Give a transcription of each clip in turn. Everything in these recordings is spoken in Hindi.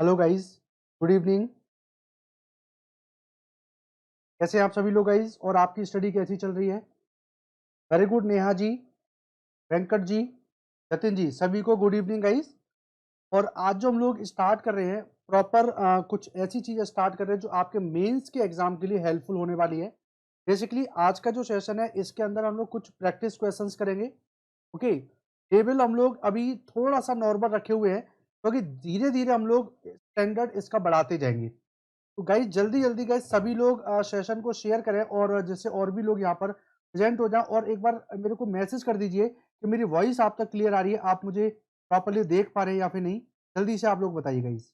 Hello guys, good evening. कैसे हैं आप सभी लोग गाइस, और आपकी स्टडी कैसी चल रही है? Very good. नेहा जी, वेंकट जी, जतिन जी, सभी को गुड इवनिंग गाइस। और आज जो हम लोग स्टार्ट कर रहे हैं प्रॉपर कुछ ऐसी चीजें स्टार्ट कर रहे हैं जो आपके मेंस के एग्जाम के लिए हेल्पफुल होने वाली है। बेसिकली आज का जो सेशन है इसके अंदर हम लोग कुछ प्रैक्टिस क्वेश्चंस करेंगे। ओके, टेबल हम लोग अभी थोड़ा सा नॉर्मल रखे हुए हैं क्योंकि धीरे धीरे हम लोग स्टैंडर्ड इसका बढ़ाते जाएंगे। तो गाइज जल्दी जल्दी गाइज सभी लोग सेशन को शेयर करें और जिससे और भी लोग यहाँ पर प्रेजेंट हो जाएं। और एक बार मेरे को मैसेज कर दीजिए कि मेरी वॉइस आप तक क्लियर आ रही है, आप मुझे प्रॉपरली देख पा रहे हैं या फिर नहीं। जल्दी से आप लोग बताइए गाइज।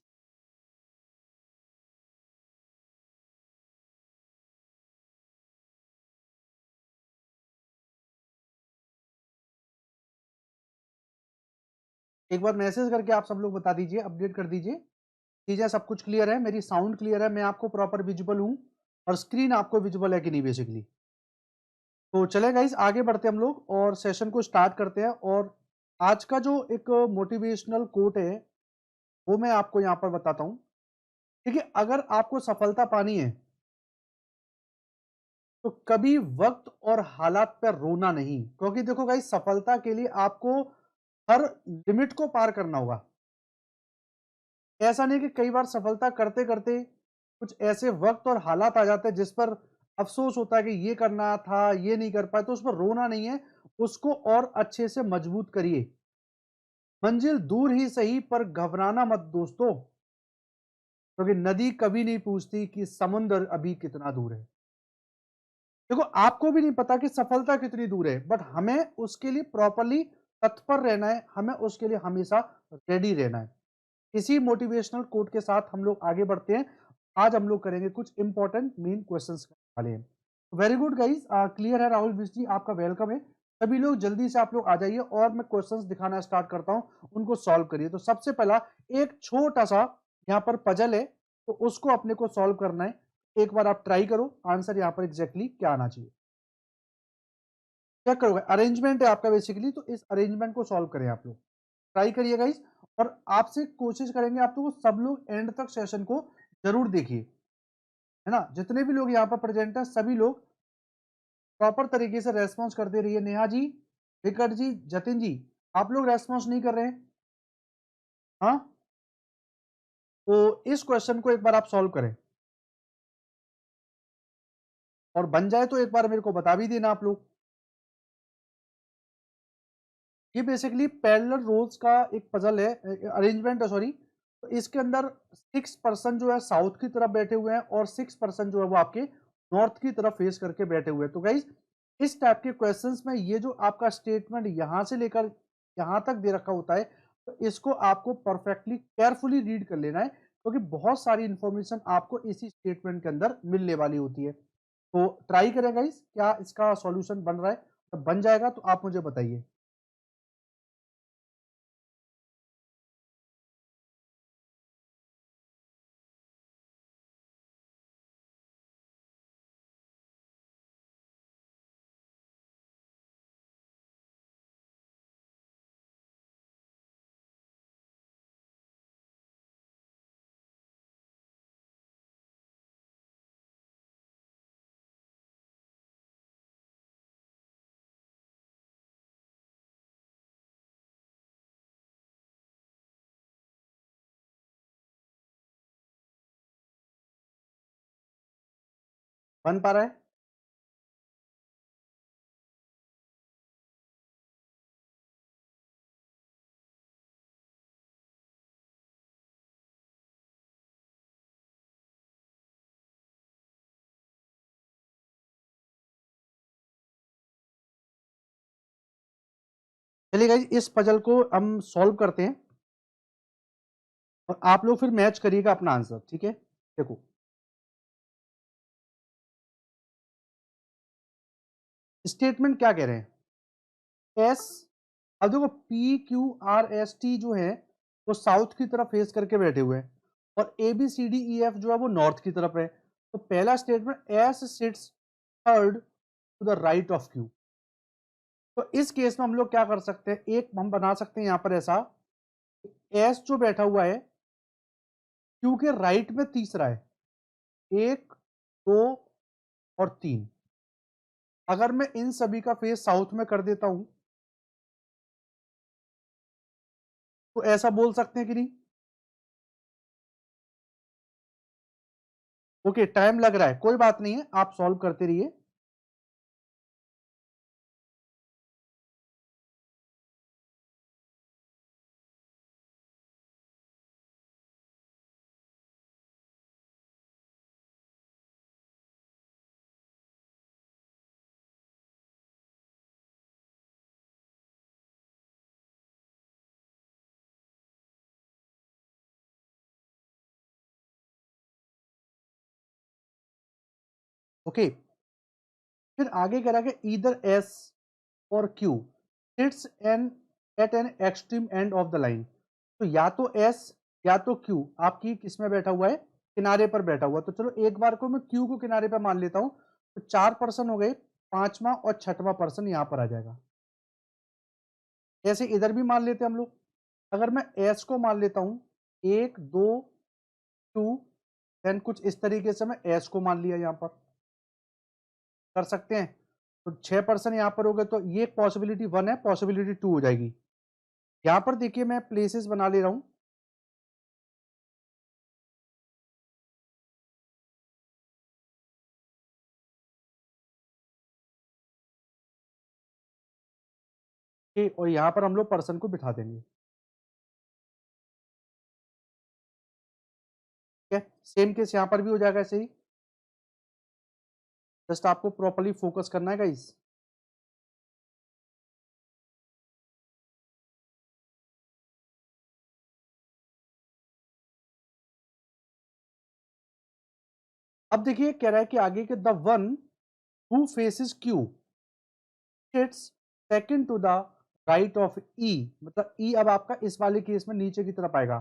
एक बार मैसेज करके आप सब लोग बता दीजिए, अपडेट कर दीजिए। चीजें सब कुछ क्लियर है, मेरी साउंड क्लियर है, मैं आपको प्रॉपर विजिबल हूँ और स्क्रीन आपको विजिबल है कि नहीं बेसिकली। तो चले गाइस आगे बढ़ते हम लोग और सेशन को स्टार्ट करते हैं। और आज का जो एक मोटिवेशनल कोट है वो मैं आपको यहाँ पर बताता हूँ। देखिए, अगर आपको सफलता पानी है तो कभी वक्त और हालात पर रोना नहीं, क्योंकि देखो गाइस सफलता के लिए आपको हर लिमिट को पार करना होगा। ऐसा नहीं कि कई बार सफलता करते करते कुछ ऐसे वक्त और हालात आ जाते हैं जिस पर अफसोस होता है कि ये करना था, ये नहीं कर पाए, तो उस पर रोना नहीं है, उसको और अच्छे से मजबूत करिए। मंजिल दूर ही सही पर घबराना मत दोस्तों, क्योंकि नदी कभी नहीं पूछती कि समुद्र अभी कितना दूर है। देखो, आपको भी नहीं पता कि सफलता कितनी दूर है, बट हमें उसके लिए प्रॉपरली तत्पर रहना है, हमें उसके लिए हमेशा रेडी रहना है। इसी मोटिवेशनल कोट के साथ हम लोग आगे बढ़ते हैं। आज हम लोग करेंगे कुछ इंपॉर्टेंट मेन क्वेश्चंस वाले हैं। वेरी गुड गाइस, क्लियर है। राहुल मिश्र जी, आपका वेलकम है। सभी लोग जल्दी से आप लोग आ जाइए और मैं क्वेश्चंस दिखाना स्टार्ट करता हूं, उनको सॉल्व करिए। तो सबसे पहला एक छोटा सा यहाँ पर पजल है, तो उसको अपने को सॉल्व करना है। एक बार आप ट्राई करो, आंसर यहाँ पर एग्जैक्टली क्या आना चाहिए। क्या करोगे, अरेंजमेंट है आपका बेसिकली, तो इस अरेंजमेंट को सॉल्व करें आप लोग। ट्राई करिए गाइस। और आपसे कोशिश करेंगे आप लोग सब लोग एंड तक सेशन को जरूर देखिए, है ना। जितने भी लोग यहाँ पर प्रेजेंट हैं सभी लोग प्रॉपर तरीके से रेस्पॉन्स करते रहिए। नेहा जी, विकट जी, जतिन जी, आप लोग रेस्पॉन्स नहीं कर रहे हैं। हाँ, तो इस क्वेश्चन को एक बार आप सॉल्व करें और बन जाए तो एक बार मेरे को बता भी देना आप लोग। ये बेसिकली पैरेलल रोल्स का एक पजल है, अरेंजमेंट है सॉरी। तो इसके अंदर 6% जो है साउथ की तरफ बैठे हुए हैं और 6% जो है वो आपके नॉर्थ की तरफ फेस करके बैठे हुए हैं। तो गाइज इस टाइप के क्वेश्चंस में ये जो आपका स्टेटमेंट यहां से लेकर यहां तक दे रखा होता है, तो इसको आपको परफेक्टली केयरफुली रीड कर लेना है, क्योंकि बहुत सारी इंफॉर्मेशन आपको इसी स्टेटमेंट के अंदर मिलने वाली होती है। तो ट्राई करें गाइज, क्या इसका सॉल्यूशन बन रहा है? तो बन जाएगा तो आप मुझे बताइए। बन पा रहा है? चलिए गाइज इस पजल को हम सॉल्व करते हैं और आप लोग फिर मैच करिएगा अपना आंसर, ठीक है। देखो, स्टेटमेंट क्या कह रहे हैं। एस, अब देखो P Q R S T जो है वो साउथ की तरफ फेस करके बैठे हुए हैं और A B C D E F जो है वो नॉर्थ की तरफ है। तो पहला statement, S sits third to the right of Q. तो इस केस में हम लोग क्या कर सकते हैं, एक हम बना सकते हैं यहां पर ऐसा, एस जो बैठा हुआ है क्यू के राइट में तीसरा है, 1, 2 और 3। अगर मैं इन सभी का फेस साउथ में कर देता हूं तो ऐसा बोल सकते हैं कि नहीं? ओके, टाइम लग रहा है, कोई बात नहीं है, आप सॉल्व करते रहिए। ओके, फिर आगे कह रहा है कि ईदर एस और Q sits an at an extreme end of the line. तो या तो एस या तो क्यू आपकी किस में बैठा हुआ है, किनारे पर बैठा हुआ है। तो चलो एक बार को मैं क्यू को किनारे पर मान लेता हूं, तो 4% हो गए, पांचवा और छठवां पर्सन यहां पर आ जाएगा। ऐसे इधर भी मान लेते हैं हम लोग। अगर मैं एस को मान लेता हूं, 1, 2, 2, देन कुछ इस तरीके से मैं एस को मान लिया, यहां पर कर सकते हैं। तो 6% यहां पर हो गए, तो ये पॉसिबिलिटी 1 है, पॉसिबिलिटी 2 हो जाएगी। यहां पर देखिए मैं प्लेसेस बना ले रहा हूं। और यहां पर हम लोग पर्सन को बिठा देंगे। ठीक है, सेम केस यहां पर भी हो जाएगा ऐसे ही। जस्ट आपको प्रॉपर्ली फोकस करना है गाइस। अब देखिए कह रहा है कि आगे के the one who faces Q sits second to the right of E. मतलब ई अब आपका इस वाले केस में नीचे की तरफ आएगा।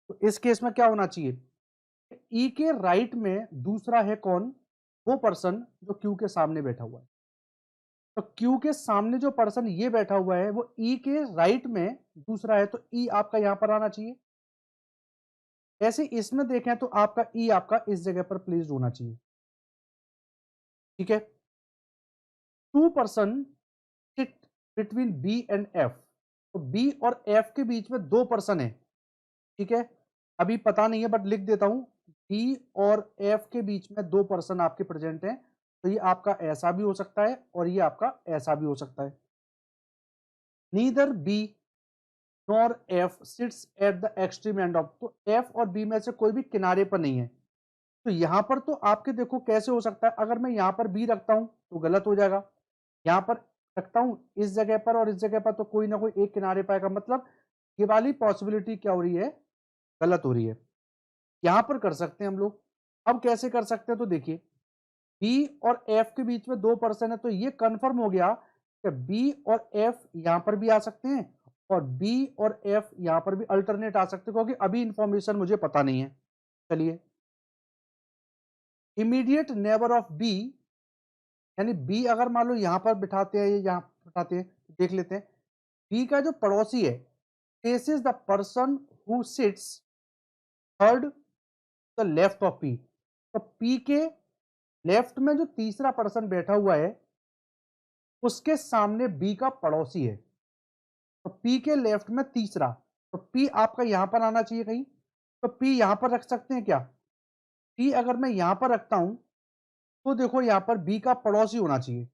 तो इस केस में क्या होना चाहिए, ई के राइट में दूसरा है कौन, वो पर्सन जो क्यू के सामने बैठा हुआ है। तो क्यू के सामने जो पर्सन ये बैठा हुआ है वो ई के राइट में दूसरा है, तो ई आपका यहां पर आना चाहिए। ऐसे इसमें देखें तो आपका ई आपका इस जगह पर प्लेस्ड होना चाहिए। ठीक है, two person sit between B and F. तो बी और एफ के बीच में दो पर्सन है। ठीक है, अभी पता नहीं है बट लिख देता हूं, बी और एफ के बीच में दो पर्सन आपके प्रेजेंट हैं। तो ये आपका ऐसा भी हो सकता है और ये आपका ऐसा भी हो सकता है। Neither be nor F seats eight the extreme end of. तो एफ और बी में से कोई भी किनारे पर नहीं है। तो यहां पर तो आपके देखो कैसे हो सकता है, अगर मैं यहां पर बी रखता हूं तो गलत हो जाएगा, यहां पर रखता हूं इस जगह पर और इस जगह पर, तो कोई ना कोई एक किनारे पाएगा। मतलब ये वाली पॉसिबिलिटी क्या हो रही है, गलत हो रही है। यहां पर कर सकते हैं हम लोग। अब कैसे कर सकते हैं, तो देखिए बी और एफ के बीच में दो पर्सन है, तो ये कंफर्म हो गया कि बी और एफ यहां पर भी आ सकते हैं और बी और एफ यहां पर भी अल्टरनेट आ सकते हैं, क्योंकि अभी इंफॉर्मेशन मुझे पता नहीं है। चलिए, इमीडिएट नेबर ऑफ बी, यानी बी अगर मान लो यहां पर बिठाते हैं, यहां बिठाते हैं, तो देख लेते हैं बी का जो पड़ोसी है, faces the person who sits third the left of P. तो पी के लेफ्ट में जो तीसरा पर्सन बैठा हुआ है उसके सामने बी का पड़ोसी है। तो पी के लेफ्ट में तीसरा, तो पी आपका यहां पर आना चाहिए कहीं। तो पी यहां पर रख सकते हैं क्या, पी अगर मैं यहां पर रखता हूं तो देखो यहां पर बी का पड़ोसी होना चाहिए।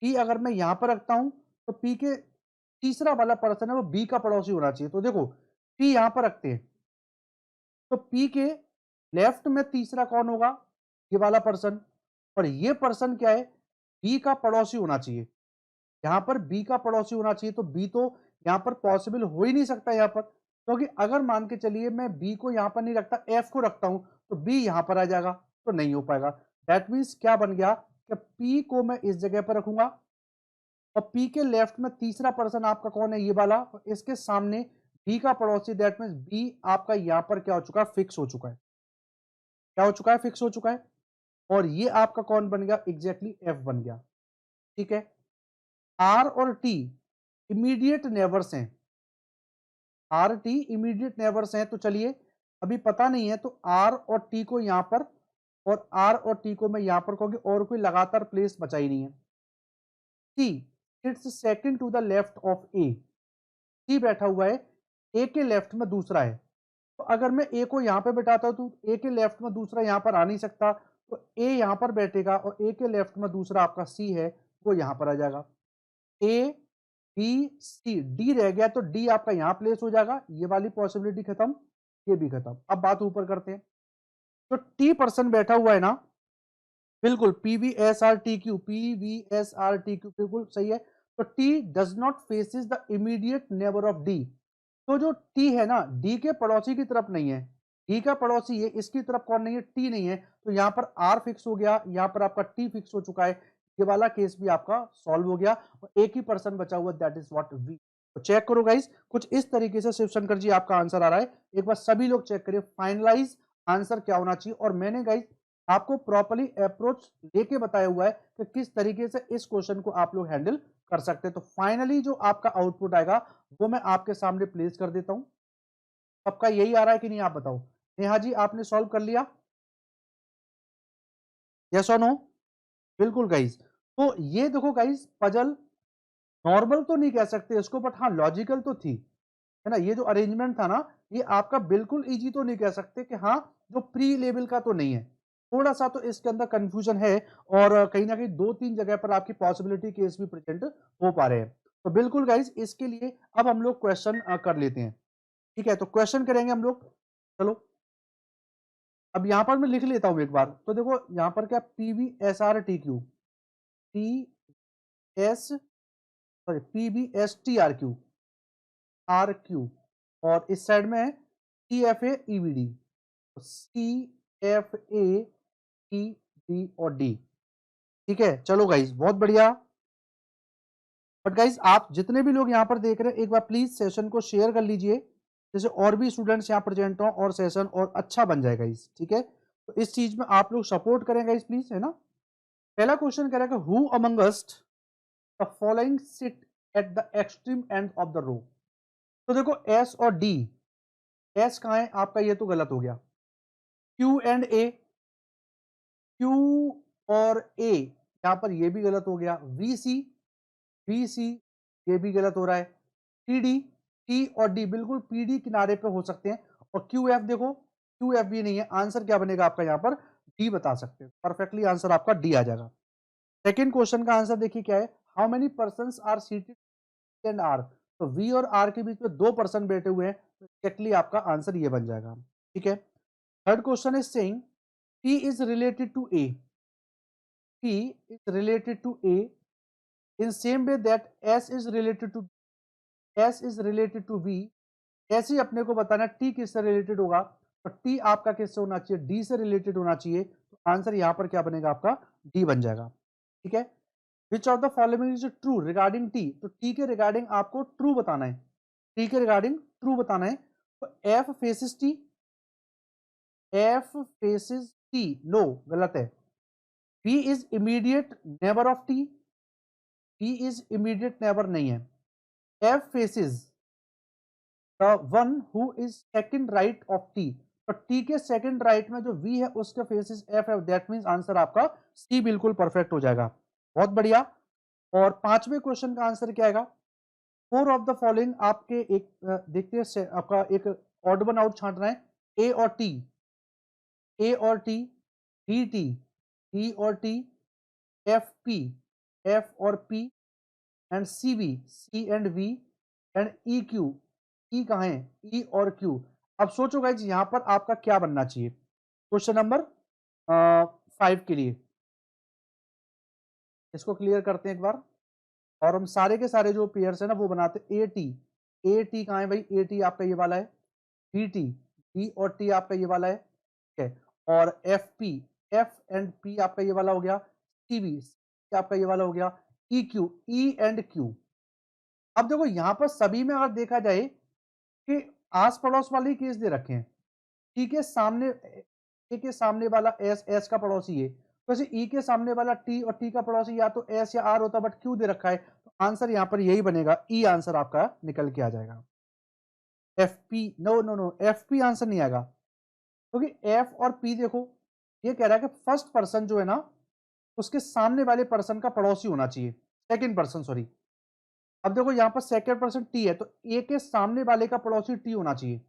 पी अगर मैं यहां पर रखता हूं तो पी के तीसरा वाला पर्सन है वो बी का पड़ोसी होना चाहिए। तो देखो पी यहां पर रखते हैं, तो पी के लेफ्ट में तीसरा कौन होगा, ये वाला पर्सन। और ये पर्सन क्या है, बी का पड़ोसी होना चाहिए। यहां पर बी का पड़ोसी होना चाहिए, तो बी तो यहां पर पॉसिबल हो ही नहीं सकता यहां पर, क्योंकि अगर मान के चलिए मैं बी को यहां पर नहीं रखता, एफ को रखता हूं, तो बी यहां पर आ जाएगा, तो नहीं हो पाएगा। दैट मीन्स क्या बन गया कि पी को मैं इस जगह पर रखूंगा और पी के लेफ्ट में तीसरा पर्सन आपका कौन है, ये वाला, और इसके सामने बी का पड़ोसी। दैट मीन्स बी आपका यहां पर क्या हो चुका है, फिक्स हो चुका है। क्या हो चुका है, फिक्स हो चुका है। और ये आपका कौन बन गया, एग्जैक्टली एफ बन गया। ठीक है, आर और टी इमीडिएट नेबर्स हैं। आर टी इमीडिएट नेबर्स हैं, तो चलिए अभी पता नहीं है, तो आर और टी को यहां पर, और आर और टी को मैं यहां पर कहूंगी, और कोई लगातार प्लेस बचा ही नहीं है। C it's second to the left of A. C बैठा हुआ है, ए के लेफ्ट में दूसरा है। तो अगर मैं ए को यहां पे बैठाता हूं तो ए के लेफ्ट में दूसरा यहां पर आ नहीं सकता, तो ए यहां पर बैठेगा और ए के लेफ्ट में दूसरा आपका सी है, वो यहां पर आ जाएगा। ए बी सी, डी रह गया तो डी आपका यहां प्लेस हो जाएगा, ये वाली पॉसिबिलिटी खत्म, ये भी खत्म। अब बात ऊपर करते हैं। तो टी पर्सन बैठा हुआ है ना, बिल्कुल PVSRTQ, PVSRTQ बिल्कुल सही है। तो T does not faces the immediate neighbour of D। तो जो T है ना, D के पड़ोसी की तरफ नहीं है। D का पड़ोसी है, इसकी तरफ कौन नहीं है? T नहीं है। तो यहां पर R फिक्स हो गया, यहां पर आपका T फिक्स हो चुका है। ये वाला केस भी आपका सॉल्व हो गया और एक ही पर्सन बचा हुआ, दैट इज व्हाट V। तो चेक करो गाइस, कुछ इस तरीके से शिव शंकर जी आपका आंसर आ रहा है। एक बार सभी लोग चेक करिए फाइनलाइज आंसर क्या होना चाहिए। और मैंने गाइस आपको प्रॉपर्ली अप्रोच लेके बताया हुआ है कि किस तरीके से इस क्वेश्चन को आप लोग हैंडल कर सकते हैं। तो फाइनली जो आपका आउटपुट आएगा वो मैं आपके सामने प्लेस कर देता हूं। सबका यही आ रहा है कि नहीं, आप बताओ। नेहा जी, आपने सॉल्व कर लिया? यस और नो? बिल्कुल गाइज। तो ये देखो गाइज, पजल नॉर्मल तो नहीं कह सकते इसको, बट हाँ लॉजिकल तो थी, है ना। ये जो अरेंजमेंट था ना, ये आपका बिल्कुल इजी तो नहीं कह सकते कि हाँ जो प्री लेवल का तो नहीं है, थोड़ा सा तो इसके अंदर कंफ्यूजन है। और कहीं ना कहीं दो तीन जगह पर आपकी पॉसिबिलिटी केस भी प्रेजेंट हो पा रहे हैं। तो बिल्कुल गाइज, इसके लिए अब हम लोग क्वेश्चन कर लेते हैं। ठीक है, तो क्वेश्चन करेंगे हम लोग। चलो, अब यहां पर मैं लिख लेता हूं एक बार। तो देखो यहां पर क्या, PVSRTQ, PS sorry PVSTRQ, RQ, और इस साइड में है CFAEVD, CFAED और D। ठीक है, चलो गाइज, बहुत बढ़िया। बट गाइज, आप जितने भी लोग यहाँ पर देख रहे हैं, एक बार प्लीज सेशन को शेयर कर लीजिए, जैसे और भी स्टूडेंट्स यहाँ प्रेजेंट हो और सेशन और अच्छा बन जाएगा इस। ठीक है, तो इस चीज में आप लोग सपोर्ट करेंगे इस प्लीज, है ना। पहला क्वेश्चन कह रहा है, who among us the following sit at the extreme end of the row. तो देखो एस और डी, एस कहाँ है आपका, ये तो गलत हो गया। क्यू एंड ए, क्यू और ए, यहां पर ये भी गलत हो गया। वी सी, बी सी, ये भी गलत हो रहा है। टी डी, टी और डी बिल्कुल पीडी किनारे पे हो सकते हैं। और क्यू एफ देखो, क्यू एफ भी नहीं है। आंसर क्या बनेगा आपका यहाँ पर? डी बता सकते हैं परफेक्टली, आंसर आपका डी आ जाएगा। सेकेंड क्वेश्चन का आंसर देखिए क्या है, how many person are seated and are. तो वी और आर के बीच में दो पर्सन बैठे हुए हैं, तो एक्जैक्टली आपका आंसर ये बन जाएगा। ठीक है, third question is saying P is related to A, P is related to A in same way that S is related to S is related to V। ऐसे ही अपने को बताना T किससे रिलेटेड होगा, तो T आपका किससे होना चाहिए? D से रिलेटेड होना चाहिए। तो आंसर यहां पर क्या बनेगा आपका? D बन जाएगा। ठीक है, which of the following is true regarding T। तो T के रिगार्डिंग आपको ट्रू बताना है, T के रिगार्डिंग ट्रू बताना है। तो F faces T, F faces T, no गलत है। B is immediate neighbour of T, B is immediate neighbour नहीं है। F faces the one who is second right of T। तो T के सेकंड राइट में जो V है उसके फेसेस F है, दैट मींस आंसर आपका C बिल्कुल परफेक्ट हो जाएगा। बहुत बढ़िया। और पांचवें क्वेश्चन का आंसर क्या आएगा? फोर ऑफ द फॉलोइंग आपके एक देखते हैं, आपका एक ऑड वन आउट छांटना है। A और T, A और T, D T, D और T, F P, F और P, and C V, C and V, and E Q, E कहाँ है? ई और क्यू। अब सोचो गाइज यहां पर आपका क्या बनना चाहिए क्वेश्चन नंबर 5 के लिए। इसको क्लियर करते हैं एक बार, और हम सारे के सारे जो पेयर्स है ना वो बनाते हैं। ए टी, ए टी कहाँ है भाई? ए टी आपका ये वाला है। बी टी, बी और टी आपका ये वाला है। ठीक है, और F P, F and P आपका ये वाला हो गया। सी वी, आपका ये वाला हो गया। ई क्यू, ई एंड क्यू। अब देखो यहां पर सभी में अगर देखा जाए कि आस पड़ोस वाले ही केस दे रखे हैं। टी के सामने, ए के सामने वाला एस, एस का पड़ोसी है। तो ऐसे ई के सामने वाला टी और टी का पड़ोसी या तो एस या आर होता, बट क्यू दे रखा है। तो आंसर यहां पर यही बनेगा, ई आंसर आपका निकल के आ जाएगा। F P, no no no, F P answer नहीं आएगा। क्योंकि एफ और पी देखो, ये कह रहा है कि फर्स्ट पर्सन जो है ना, उसके सामने वाले पर्सन का पड़ोसी होना चाहिए, सेकंड पर्सन, सॉरी। अब देखो यहां पर सेकंड पर्सन टी है, तो ए के सामने वाले का पड़ोसी टी होना चाहिए,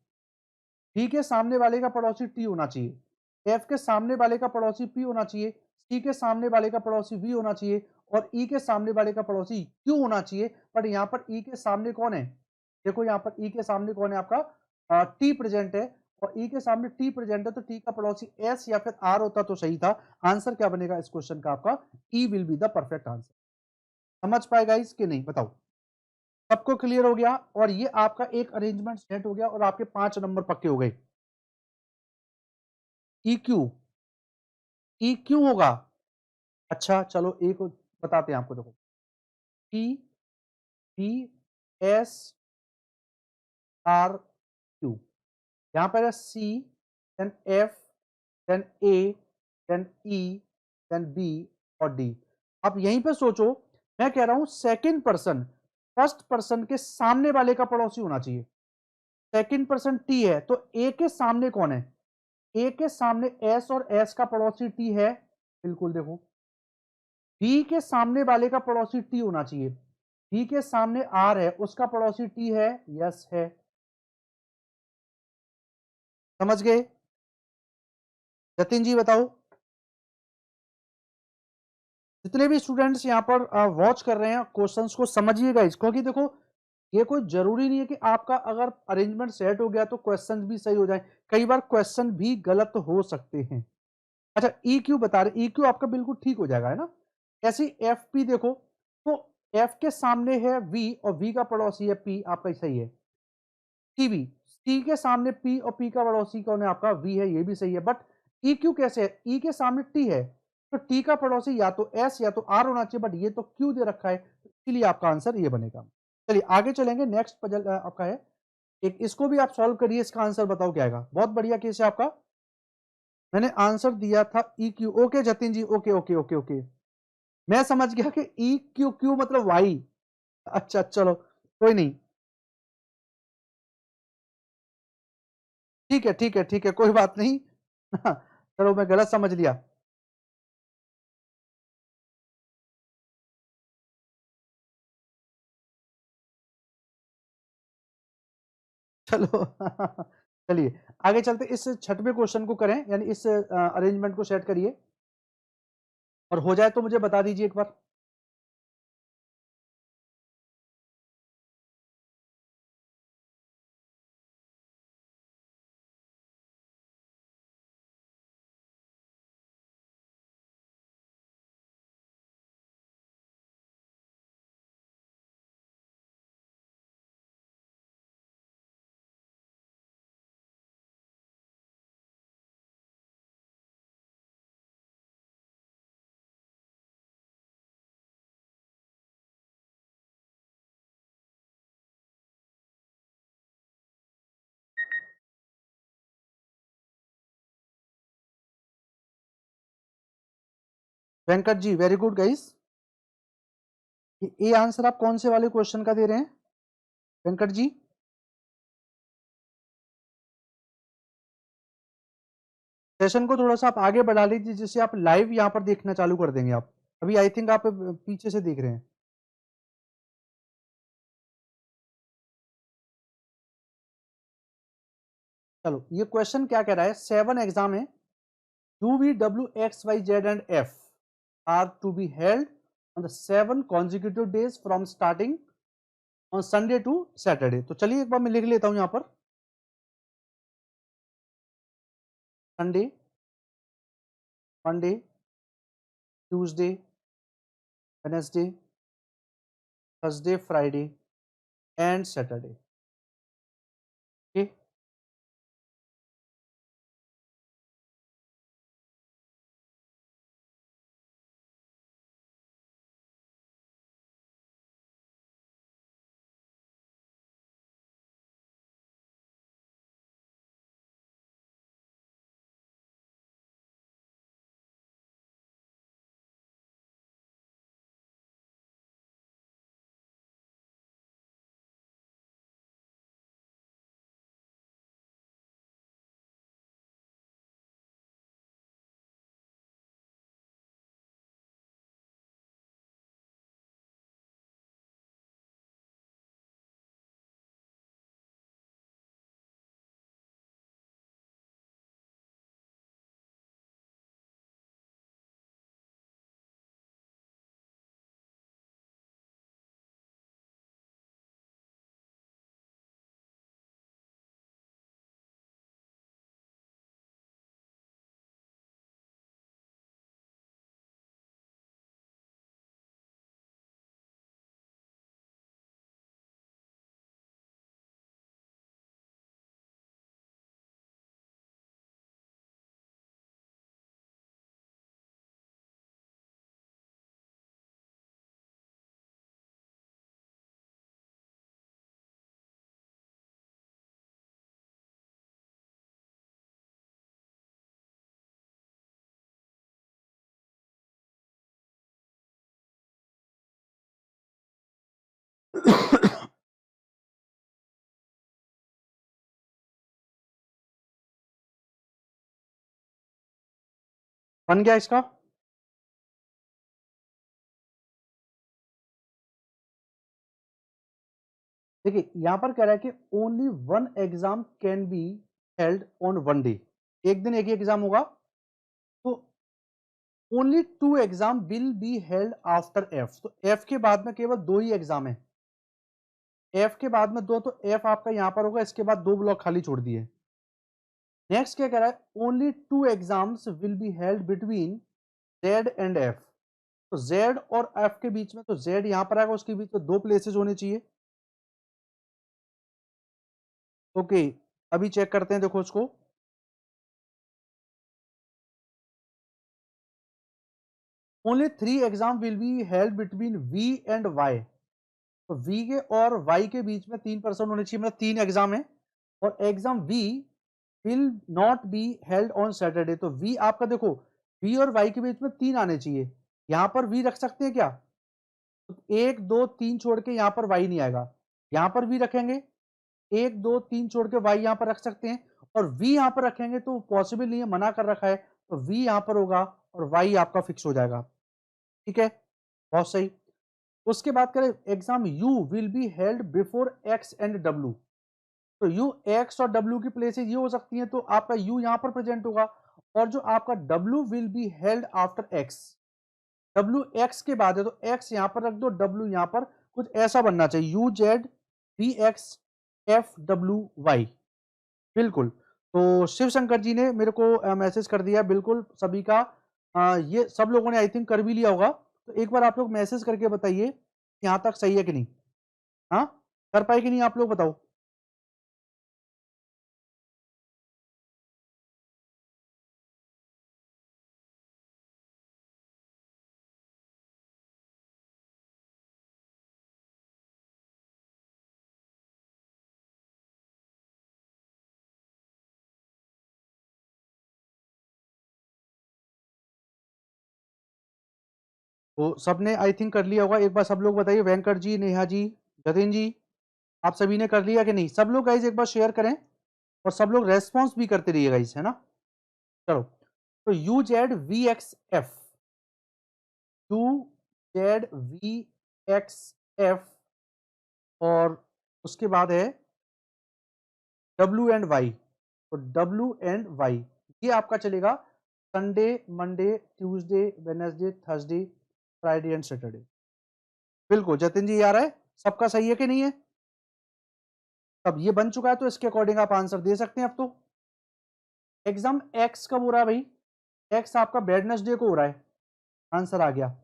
बी के सामने वाले का पड़ोसी टी होना चाहिए, एफ के सामने वाले का पड़ोसी पी होना चाहिए, सी के सामने वाले का पड़ोसी वी होना चाहिए, और ई के सामने वाले का पड़ोसी क्यू होना चाहिए। पर यहाँ पर ई के सामने कौन है? देखो यहाँ पर ई के सामने कौन है? आपका टी प्रेजेंट है, और ई के सामने टी प्रेजेंट है, तो टी का पड़ोसी एस या फिर आर होता तो सही था। आंसर क्या बनेगा इस क्वेश्चन का? आपका E will be the perfect answer. समझ पाएगा इसके नहीं? बताओ। सबको क्लियर हो गया? और ये आपका एक अरेंजमेंट सेट हो गया और आपके 5 नंबर पक्के हो गए। ई क्यू, ई क्यू होगा। अच्छा चलो एक बताते हैं आपको, देखो T P S R Q, यहां पर है सी, देन एफ, देन ए, देन ई, देन बी और डी। अब यहीं पे सोचो, मैं कह रहा हूं सेकंड पर्सन फर्स्ट पर्सन के सामने वाले का पड़ोसी होना चाहिए। सेकंड पर्सन टी है, तो ए के सामने कौन है? ए के सामने एस, और एस का पड़ोसी टी है, बिल्कुल देखो। बी के सामने वाले का पड़ोसी टी होना चाहिए, बी के सामने आर है, उसका पड़ोसी टी है, यस है। समझ गए? जतिन जी बताओ। जितने भी स्टूडेंट्स यहाँ पर वॉच कर रहे हैं, क्वेश्चंस को समझिएगा इस, क्योंकि देखो ये कोई जरूरी नहीं है कि आपका अगर अरेंजमेंट सेट हो गया तो क्वेश्चन भी सही हो जाए, कई बार क्वेश्चन भी गलत हो सकते हैं। अच्छा ई क्यू बता रहे, ई क्यू आपका बिल्कुल ठीक हो जाएगा, है ना? ऐसी एफ पी देखो, तो एफ के सामने है वी, और वी का पड़ोसी है पी, आपका सही है। टी वी, टी के सामने पी, और पी का पड़ोसी कौन है? आपका वी है, ये भी सही है। बट ई क्यू कैसे है? ई के सामने टी है, तो टी का पड़ोसी या तो एस या तो आर होना चाहिए, बट ये तो क्यू दे रखा है, तो इसलिए आपका आंसर ये बनेगा। चलिए आगे चलेंगे, नेक्स्ट पजल आपका है एक, इसको भी आप सॉल्व करिए, इसका आंसर बताओ क्या आएगा। बहुत बढ़िया केस है आपका। मैंने आंसर दिया था ई क्यू, ओके जतिन जी, ओके ओके ओके ओके। मैं समझ गया कि ई क्यू क्यू मतलब वाई। अच्छा चलो कोई नहीं, ठीक है ठीक है ठीक है, कोई बात नहीं। चलो मैं गलत समझ लिया। चलो चलिए आगे चलते, इस छठवें क्वेश्चन को करें, यानी इस अरेंजमेंट को सेट करिए, और हो जाए तो मुझे बता दीजिए एक बार। Venkat ji very good guys. ये आंसर आप कौन से वाले क्वेश्चन का दे रहे हैं वेंकट जी? सेशन को थोड़ा सा आप आगे बढ़ा लीजिए, जिससे आप लाइव यहाँ पर देखना चालू कर देंगे आप। अभी आई थिंक आप पीछे से देख रहे हैं। चलो ये क्वेश्चन क्या कह रहा है, 7 एग्जाम है, U V W X Y Z and F are to be held on the 7 consecutive days from starting on Sunday to Saturday. तो चलिए एक बार मैं लिख लेता हूं यहाँ पर, Sunday, Monday, Tuesday, Wednesday, Thursday, Friday and Saturday. Okay, बन गया इसका। देखिए यहां पर कह रहा है कि only one exam can be held on one day, एक दिन एक ही एग्जाम होगा। तो only two exam will be held after F, तो एफ के बाद में केवल दो ही एग्जाम है। एफ के बाद में दो, तो एफ आपका यहां पर होगा, इसके बाद दो ब्लॉक खाली छोड़ दिए। नेक्स्ट क्या कह रहा है, only two exams will be held between Z and F, तो जेड और एफ के बीच में, तो जेड यहां पर आएगा, उसके बीच में दो प्लेसेस होने चाहिए। ओके, अभी चेक करते हैं, देखो उसको। Only three exam will be held between V and Y, तो वी के और वाई के बीच में 3% होने चाहिए, मतलब तीन एग्जाम है। और exam V will not be held on Saturday, तो वी आपका देखो, वी और वाई के बीच में तीन आने चाहिए। यहां पर वी रख सकते हैं क्या? तो एक दो तीन छोड़ के यहां पर वाई नहीं आएगा, यहां पर वी रखेंगे। एक दो तीन छोड़ के वाई यहां पर रख सकते हैं, और वी यहां पर रखेंगे तो पॉसिबल नहीं है, मना कर रखा है, तो वी यहां पर होगा और वाई आपका फिक्स हो जाएगा। ठीक है, बहुत सही। उसके बाद करें, exam you will be held before x and W, तो यू एक्स और डब्ल्यू की प्लेसेस ये हो सकती हैं, तो आपका यू यहां पर प्रेजेंट होगा। और जो आपका W will be held after x, W x के बाद है, तो एक्स यहां पर रख दो, डब्ल्यू यहां पर, कुछ ऐसा बनना चाहिए, U Z V X F W Y. बिल्कुल। तो शिव शंकर जी ने मेरे को मैसेज कर दिया, बिल्कुल सभी का ये सब लोगों ने आई थिंक कर भी लिया होगा। तो एक बार आप लोग मैसेज करके बताइए यहां तक सही है कि नहीं। हाँ, कर पाए कि नहीं आप लोग बताओ। तो सबने आई थिंक कर लिया होगा, एक बार सब लोग बताइए, वेंकट जी, नेहा जी, जतिन जी, आप सभी ने कर लिया कि नहीं? सब लोग गाइज एक बार शेयर करें, और सब लोग रेस्पॉन्स भी करते रहिए गाइज, है ना। चलो, तो U Z V X F, U Z V X F, और उसके बाद है डब्ल्यू एंड वाई, तो डब्ल्यू एंड वाई ये आपका चलेगा Sunday, Monday, Tuesday, Wednesday, Thursday, Friday and Saturday. बिल्कुल जतिन जी, आ रहा है, सबका सही है कि नहीं है? अब ये बन चुका है, तो इसके अकॉर्डिंग आप आंसर दे सकते हैं अब तो। एग्जाम एक्स कब हो रहा है भाई? एक्स आपका वेडनेसडे को हो रहा है, आंसर आ गया।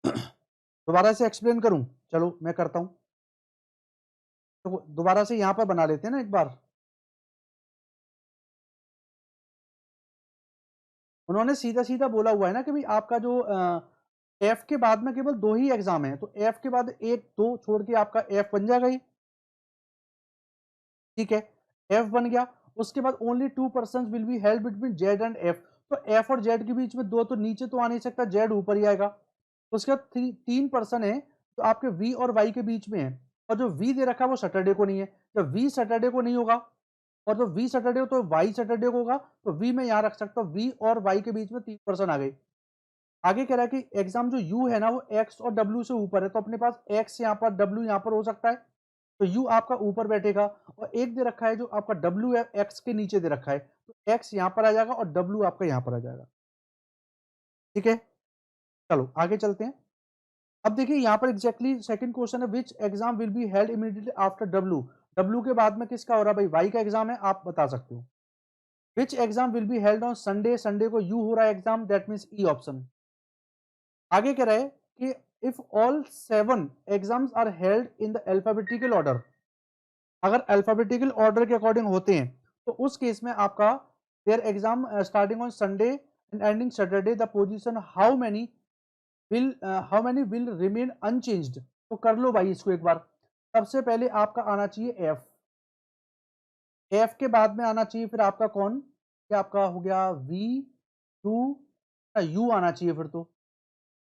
दोबारा से एक्सप्लेन करूं? चलो मैं करता हूं, तो दोबारा से यहां पर बना लेते हैं ना एक बार। उन्होंने सीधा सीधा बोला हुआ है ना कि भाई आपका जो एफ के बाद में केवल दो ही एग्जाम है, तो एफ के बाद एक दो छोड़ के आपका एफ बन जाएगा ही। ठीक है, एफ बन गया। उसके बाद only two person will be held between Z and F, तो एफ और जेड के बीच में दो, तो नीचे तो आ नहीं सकता, जेड ऊपर ही आएगा। उसके बाद तीन पर्सन है, तो आपके वी और वाई के बीच में है, और जो वी दे रखा है वो सैटरडे को नहीं है। जब वी सैटरडे को नहीं होगा, और जो वी सैटरडे हो तो वाई सैटरडे को होगा, तो वी में यहां रख सकता हूं, वी और वाई के बीच में तीन पर्सन आ गए। आगे कह रहा है कि एग्जाम जो यू है ना वो एक्स और डब्ल्यू से ऊपर है, तो अपने पास एक्स यहाँ पर डब्ल्यू यहाँ पर हो सकता है, तो यू आपका ऊपर बैठेगा। और एक दे रखा है जो आपका डब्ल्यू है एक्स के नीचे दे रखा है, तो एक्स यहाँ पर आ जाएगा और डब्ल्यू आपका यहाँ पर आ जाएगा। ठीक है, चलो आगे चलते हैं। अब देखिए यहाँ पर एग्जैक्टली सेकंड क्वेश्चन है, which exam will be held immediately after W, W के बाद में किसका हो रहा है भाई? वाई का एग्जाम है, आप बता सकते हो। Which exam will be held on Sunday, Sunday को यू हो रहा है exam, that means E option. आगे कह रहा है कि if all seven exams are held in the alphabetical order, अगर अल्फाबेटिकल ऑर्डर के अकॉर्डिंग होते हैं, तो उस केस में आपका their exam starting on Sunday and ending Saturday, the position how many will remain unchanged. तो कर लो भाई इसको एक बार। सबसे पहले आपका आना चाहिए एफ, एफ के बाद में आना चाहिए फिर आपका कौन, क्या आपका हो गया वी, टू, यू आना चाहिए फिर तो।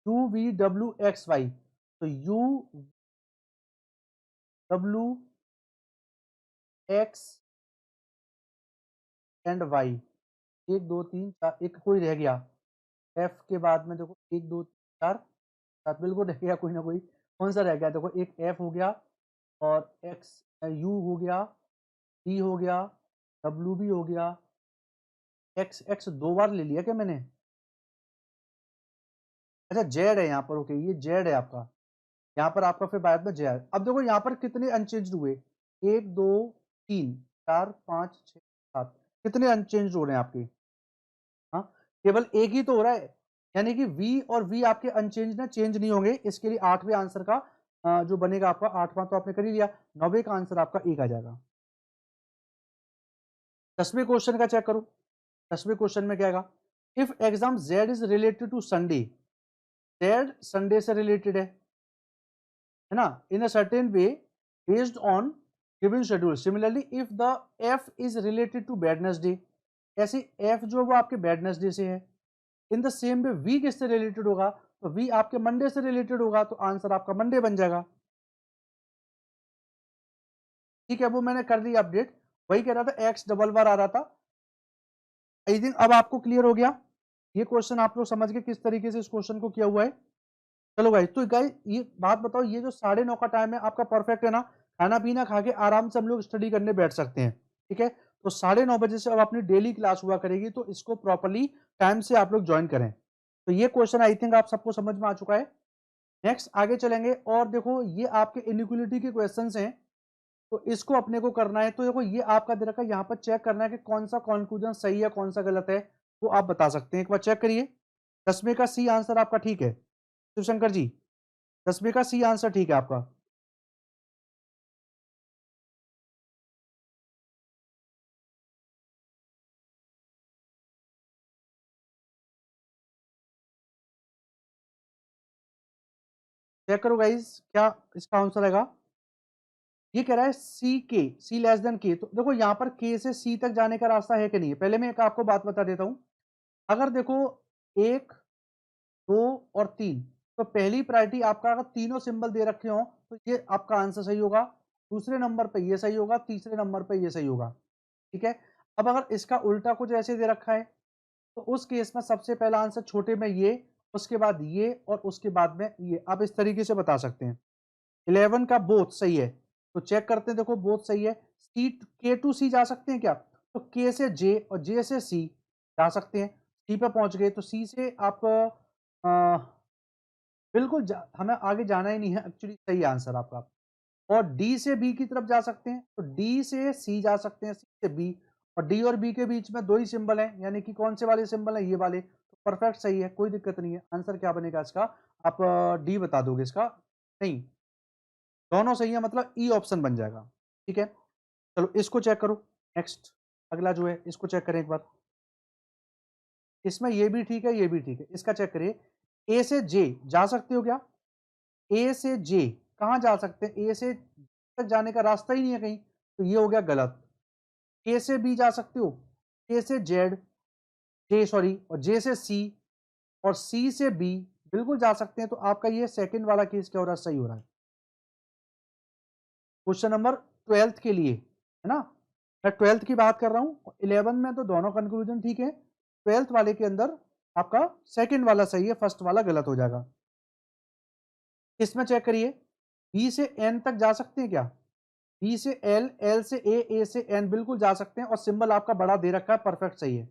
U V W X Y, तो U W X and Y, एक दो तीन चार, एक कोई रह गया एफ के बाद में, देखो एक दो तीन चार सात, बिल्कुल रह गया कोई ना कोई, कौन सा रह गया, देखो एक एफ हो गया और एक्स यू हो गया, डी हो गया, डब्ल्यू भी हो गया, एक्स एक्स दो बार ले लिया क्या मैंने, अच्छा जेड है यहाँ पर, ओके ये जेड है आपका, यहाँ पर आपका फिर बाद में जेड। अब देखो यहाँ पर कितने अनचेंज हुए, एक दो तीन चार पाँच छः सात, कितने अनचेंज हो रहे हैं आपके, हाँ केवल एक ही तो हो रहा है, यानी कि v और v आपके अनचेंज ना, चेंज नहीं होंगे, इसके लिए आठवें आंसर का जो बनेगा आपका, आठवां तो आपने कर ही लिया, नौवे का आंसर आपका एक आ जाएगा। 10वें क्वेश्चन का चेक करो, 10वें क्वेश्चन में क्या आएगा, if exam z is related to Sunday, z Sunday से रिलेटेड है ना, in a certain way based on given schedule, similarly if the f is related to Wednesday, ऐसे f जो है वो आपके वेडनेसडे से है, in the same way V किससे रिलेटेड होगा, तो वी आपके मंडे से रिलेटेड होगा, तो आंसर आपका मंडे बन जाएगा। ठीक है, वो मैंने कर दिया अपडेट, वही कह रहा था एक्स डबल बार आ रहा था, आई थिंक अब आपको क्लियर हो गया, ये क्वेश्चन आप लोग समझ गए किस तरीके से इस क्वेश्चन को किया हुआ है। चलो गाइस, तो गाइस ये बात बताओ, ये जो 9:30 का टाइम है आपका परफेक्ट है ना, खाना पीना खा के आराम से हम लोग स्टडी करने बैठ सकते हैं, ठीक है, तो 9:30 बजे से अब अपनी डेली क्लास हुआ करेगी, तो इसको प्रॉपरली टाइम से आप लोग ज्वाइन करें। तो ये क्वेश्चन आई थिंक आप सबको समझ में आ चुका है। नेक्स्ट आगे चलेंगे, और देखो ये आपके इनइक्वालिटी के क्वेश्चंस हैं, तो इसको अपने को करना है, तो देखो ये आपका दे रखा है, यहाँ पर चेक करना है कि कौन सा कंक्लूजन सही है कौन सा गलत है, वो आप बता सकते हैं, एक बार चेक करिए। 10वें का सी आंसर आपका ठीक है शिवशंकर जी, 10वें का सी आंसर ठीक है आपका। चेक करो गाइस, क्या इसका आंसर आएगा, ये कह रहा है सी के, सी लेस देन के, तो देखो यहाँ पर के से सी तक जाने का रास्ता है कि नहीं है, पहले मैं एक आपको बात बता देता हूं, अगर देखो एक दो और तीन, तो पहली प्रायोरिटी आपका, अगर तीनों सिंबल दे रखे हो तो ये आपका आंसर सही होगा, दूसरे नंबर पे ये सही होगा, तीसरे नंबर पे ये सही होगा, ठीक है। अब अगर इसका उल्टा कुछ ऐसे दे रखा है, तो उस केस में सबसे पहला आंसर छोटे में ये, उसके बाद ये और उसके बाद में ये, आप इस तरीके से बता सकते हैं। 11 का बोथ सही है, तो चेक करते हैं, देखो बोथ सही है, सी के टू सी जा सकते हैं क्या, तो के से जे और जे से सी जा सकते हैं, सी पे पहुंच गए, तो सी से आप बिल्कुल हमें आगे जाना ही नहीं है, एक्चुअली सही आंसर आपका। और डी से बी की तरफ जा सकते हैं, तो डी से सी जा सकते हैं, सी से बी, और डी और बी के बीच में दो ही सिंबल हैं, यानी कि कौन से वाले सिंबल हैं, ये वाले, तो परफेक्ट सही है, कोई दिक्कत नहीं है। आंसर क्या बनेगा इसका, आप डी बता दोगे इसका, नहीं दोनों सही है, मतलब ई ऑप्शन बन जाएगा, ठीक है। चलो इसको चेक करो, नेक्स्ट अगला जो है इसको चेक करें एक बार, इसमें ये भी ठीक है ये भी ठीक है, इसका चेक करिए, ए से जे जा सकते हो क्या, ए से जे कहाँ जा सकते हैं, ए से तक जाने का रास्ता ही नहीं है कहीं, तो ये हो गया गलत। ए से बी जा सकते हो, ए से जेड, जे सॉरी, और जे से सी, और सी से बी बिल्कुल जा सकते हैं, तो आपका ये सेकंड वाला केस क्या हो रहा है, सही हो रहा है। क्वेश्चन नंबर 12th के लिए है ना, मैं 12th की बात कर रहा हूं, 11 में तो दोनों कंक्लूजन ठीक है, 12th वाले के अंदर आपका सेकंड वाला सही है, फर्स्ट वाला गलत हो जाएगा। इसमें चेक करिए, बी से एन तक जा सकते हैं क्या, बी से एल, एल से ए से एन बिल्कुल जा सकते हैं, और सिंबल आपका बड़ा दे रखा है, परफेक्ट सही है।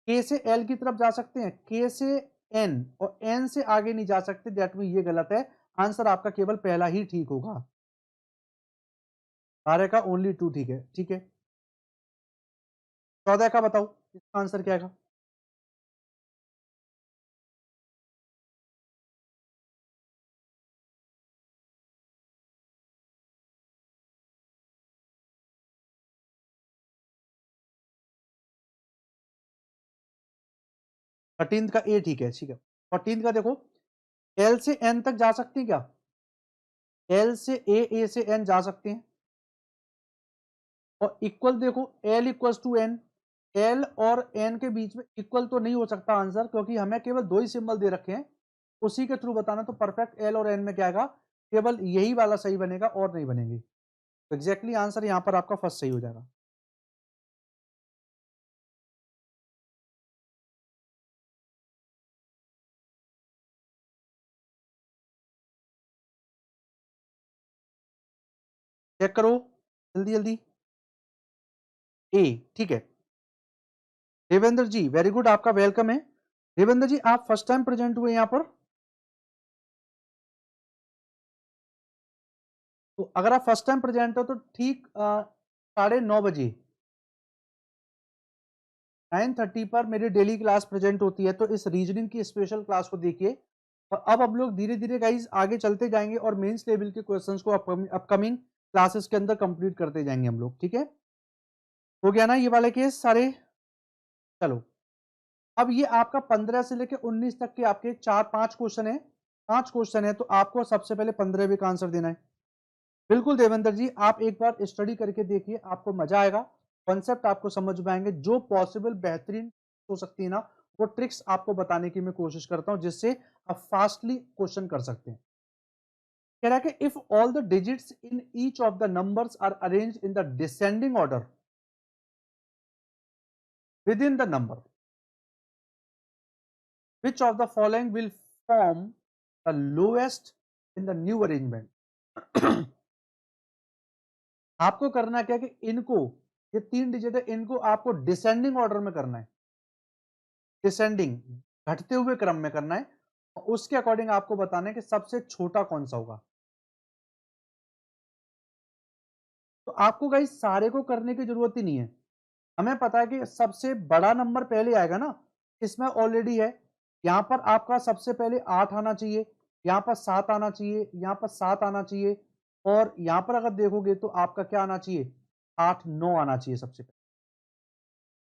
के से एल की तरफ जा सकते हैं, के से एन, और एन से आगे नहीं जा सकते, दैट मीन ये गलत है, आंसर आपका केवल पहला ही ठीक होगा, 12 का ओनली 2 ठीक है, ठीक है। 14 का बताओ इसका आंसर क्या आएगा, 13 का ए ठीक है, ठीक है। 14 का देखो, एल से एन तक जा सकते हैं क्या, एल से ए से एन जा सकते हैं, और इक्वल देखो L equals to N, L और एन के बीच में इक्वल तो नहीं हो सकता आंसर, क्योंकि हमें केवल दो ही सिंबल दे रखे हैं, उसी के थ्रू बताना। तो परफेक्ट एल और एन में क्या आएगा, केवल यही वाला सही बनेगा और नहीं बनेंगे। तो एग्जैक्टली आंसर यहां पर आपका फर्स्ट सही हो जाएगा। चेक करो जल्दी जल्दी। ए, ठीक है। देवेंद्र जी वेरी गुड, आपका वेलकम है। देवेंद्र जी आप फर्स्ट टाइम प्रेजेंट हुए यहां पर, तो अगर आप फर्स्ट टाइम प्रेजेंट हो तो ठीक 9:30 बजे 9:30 पर मेरी डेली क्लास प्रेजेंट होती है। तो इस रीजनिंग की स्पेशल क्लास को देखिए। और अब हम लोग धीरे धीरे गाइज आगे चलते जाएंगे और मेंस लेवल के क्वेश्चंस को अपकमिंग क्लासेस के अंदर कंप्लीट करते जाएंगे हम लोग, ठीक है। हो गया ना ये वाले केस सारे। चलो, अब ये आपका 15 से लेकर 19 तक के आपके 4-5 क्वेश्चन है। 5 क्वेश्चन है, तो आपको सबसे पहले 15वीं का आंसर देना है। बिल्कुल देवेंद्र जी, आप एक बार स्टडी करके देखिए, आपको मजा आएगा, कॉन्सेप्ट आपको समझ में आएंगे। जो पॉसिबल बेहतरीन हो सकती है ना, वो ट्रिक्स आपको बताने की मैं कोशिश करता हूं, जिससे आप फास्टली क्वेश्चन कर सकते हैं। कह रहा है कि if all the digits in each of the numbers are arrange in the descending order with in the number, which of the following will form the lowest in the new arrangement? आपको करना क्या कि इनको, ये 3 डिजिट है, इनको आपको डिसेंडिंग ऑर्डर में करना है। डिसेंडिंग, घटते हुए क्रम में करना है। और उसके अकॉर्डिंग आपको बताना है कि सबसे छोटा कौन सा होगा। तो आपको गाइस सारे को करने की जरूरत ही नहीं है। हमें पता है कि सबसे बड़ा नंबर पहले आएगा ना, इसमें ऑलरेडी है। यहां पर आपका सबसे पहले 8 आना चाहिए, यहां पर 7 आना चाहिए, यहां पर 7 आना चाहिए, और यहां पर अगर देखोगे तो आपका क्या आना चाहिए, 8-9 आना चाहिए सबसे पहले।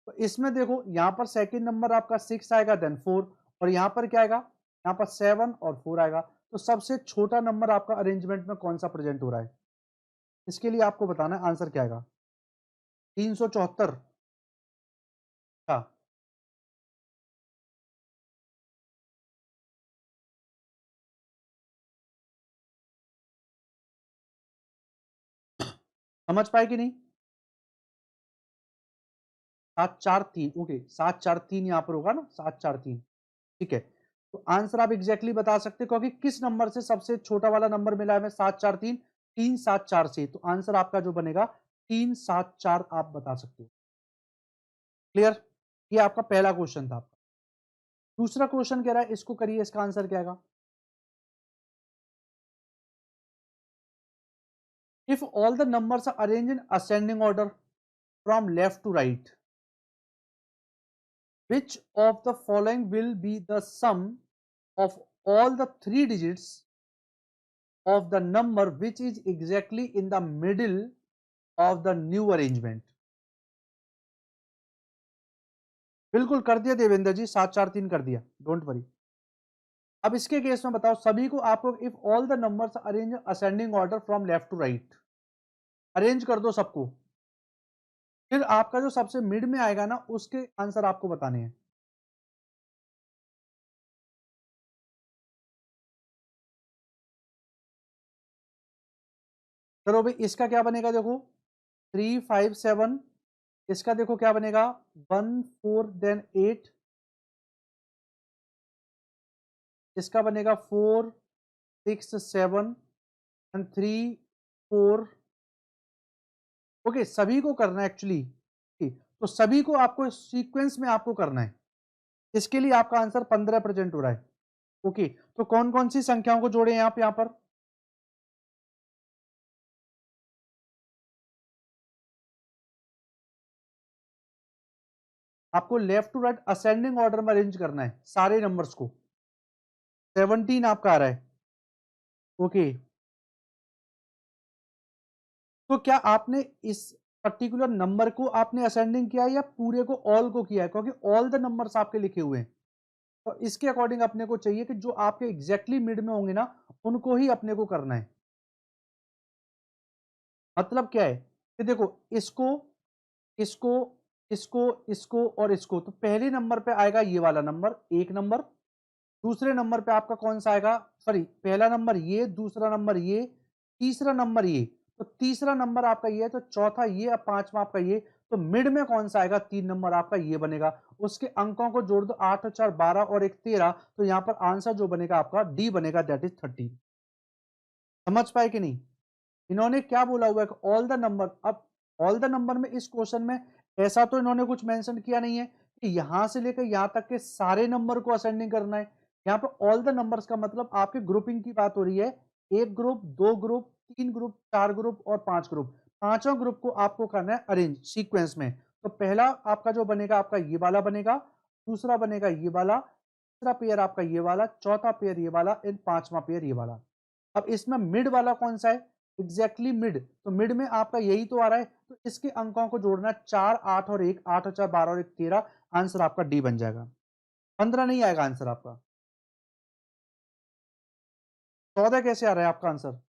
तो इसमें देखो यहां पर सेकंड नंबर आपका 6 आएगा, देन 4, और यहां पर क्या आएगा, यहां पर 7 और 4 आएगा। तो सबसे छोटा नंबर आपका अरेंजमेंट में कौन सा प्रेजेंट हो रहा है, इसके लिए आपको बताना है आंसर क्या आएगा। 374। अच्छा, समझ पाए कि नहीं। 743, ओके, 743 यहां पर होगा ना, 743, ठीक है। तो आंसर आप एग्जैक्टली बता सकते हो, क्योंकि किस नंबर से सबसे छोटा वाला नंबर मिला है हमें, 743, 374 से। तो आंसर आपका जो बनेगा 374 आप बता सकते हो। क्लियर, ये आपका पहला क्वेश्चन था आपका। दूसरा क्वेश्चन कह रहा है, इसको करिए, इसका आंसर क्या आएगा। If all the numbers are arrange in ascending order from left to right, which of the following will be the sum of all the 3 digits of the number which is exactly in the middle of the new arrangement? बिल्कुल कर दिया देवेंद्र जी, 743 कर दिया, डोंट वरी। अब इसके केस में बताओ सभी को, आपको if all the numbers arrange ascending order from left to right, arrange कर दो सबको। फिर आपका जो सबसे मिड में आएगा ना, उसके आंसर आपको बताने हैं। चलो भाई, इसका क्या बनेगा देखो, 357। इसका देखो क्या बनेगा, 1 4 देन 8। इसका बनेगा 4 6 7 एंड 3 4। ओके, सभी को करना है एक्चुअली। तो सभी को आपको सीक्वेंस में आपको करना है। इसके लिए आपका आंसर 15 प्रेजेंट हो रहा है। ओके, तो कौन कौन सी संख्याओं को जोड़े हैं आप यहां पर। आपको left to right ascending order में अरेंज करना है सारे नंबर्स को। 17 आपका आ रहा है। ओके, तो क्या आपने इस पर्टिकुलर नंबर को आपने असेंडिंग किया है या पूरे को, ऑल को किया है, क्योंकि ऑल द नंबर्स आपके लिखे हुए हैं। तो इसके अकॉर्डिंग अपने को चाहिए कि जो आपके एग्जैक्टली मिड में होंगे ना, उनको ही अपने को करना है। मतलब क्या है कि देखो, इसको, इसको, इसको, इसको और इसको, तो पहले नंबर पे आएगा ये वाला नंबर, एक नंबर। दूसरे नंबर पे आपका कौन सा आएगा, सॉरी पहला नंबर ये, दूसरा नंबर ये, तीसरा नंबर ये, तो तीसरा नंबर आपका ये है, तो चौथा ये और पांचवा आपका ये, तो मिड में कौन सा आएगा, 3 नंबर आपका ये बनेगा। उसके अंकों को जोड़ दो, 8 और 4 12 और 1 13, तो यहाँ पर आंसर जो बनेगा आपका डी बनेगा, दैट इज 13। समझ पाए कि नहीं? इन्होंने क्या बोला हुआ है, ऑल द नंबर। अब ऑल द नंबर में इस क्वेश्चन में ऐसा तो इन्होंने कुछ मेंशन किया नहीं है कि यहां से लेकर यहां तक के सारे नंबर को असेंडिंग करना है। यहाँ पे ऑल द नंबर्स का मतलब आपके ग्रुपिंग की बात हो रही है, एक ग्रुप, दो ग्रुप, तीन ग्रुप, चार ग्रुप और पांच ग्रुप। पांचों ग्रुप को आपको करना है अरेंज सीक्वेंस में। तो पहला आपका जो बनेगा आपका ये वाला बनेगा, दूसरा बनेगा ये वाला, तीसरा पेयर आपका ये वाला, चौथा पेयर ये वाला, एंड पांचवा पेयर ये वाला। अब इसमें मिड वाला कौन सा है, एग्जैक्टली मिड, तो मिड में आपका यही तो आ रहा है, तो इसके अंकों को जोड़ना 4 8 और 1, 8 और 4 12 और 1 13, आंसर आपका डी बन जाएगा। 15 नहीं आएगा आंसर आपका। 14 कैसे आ रहा है आपका आंसर?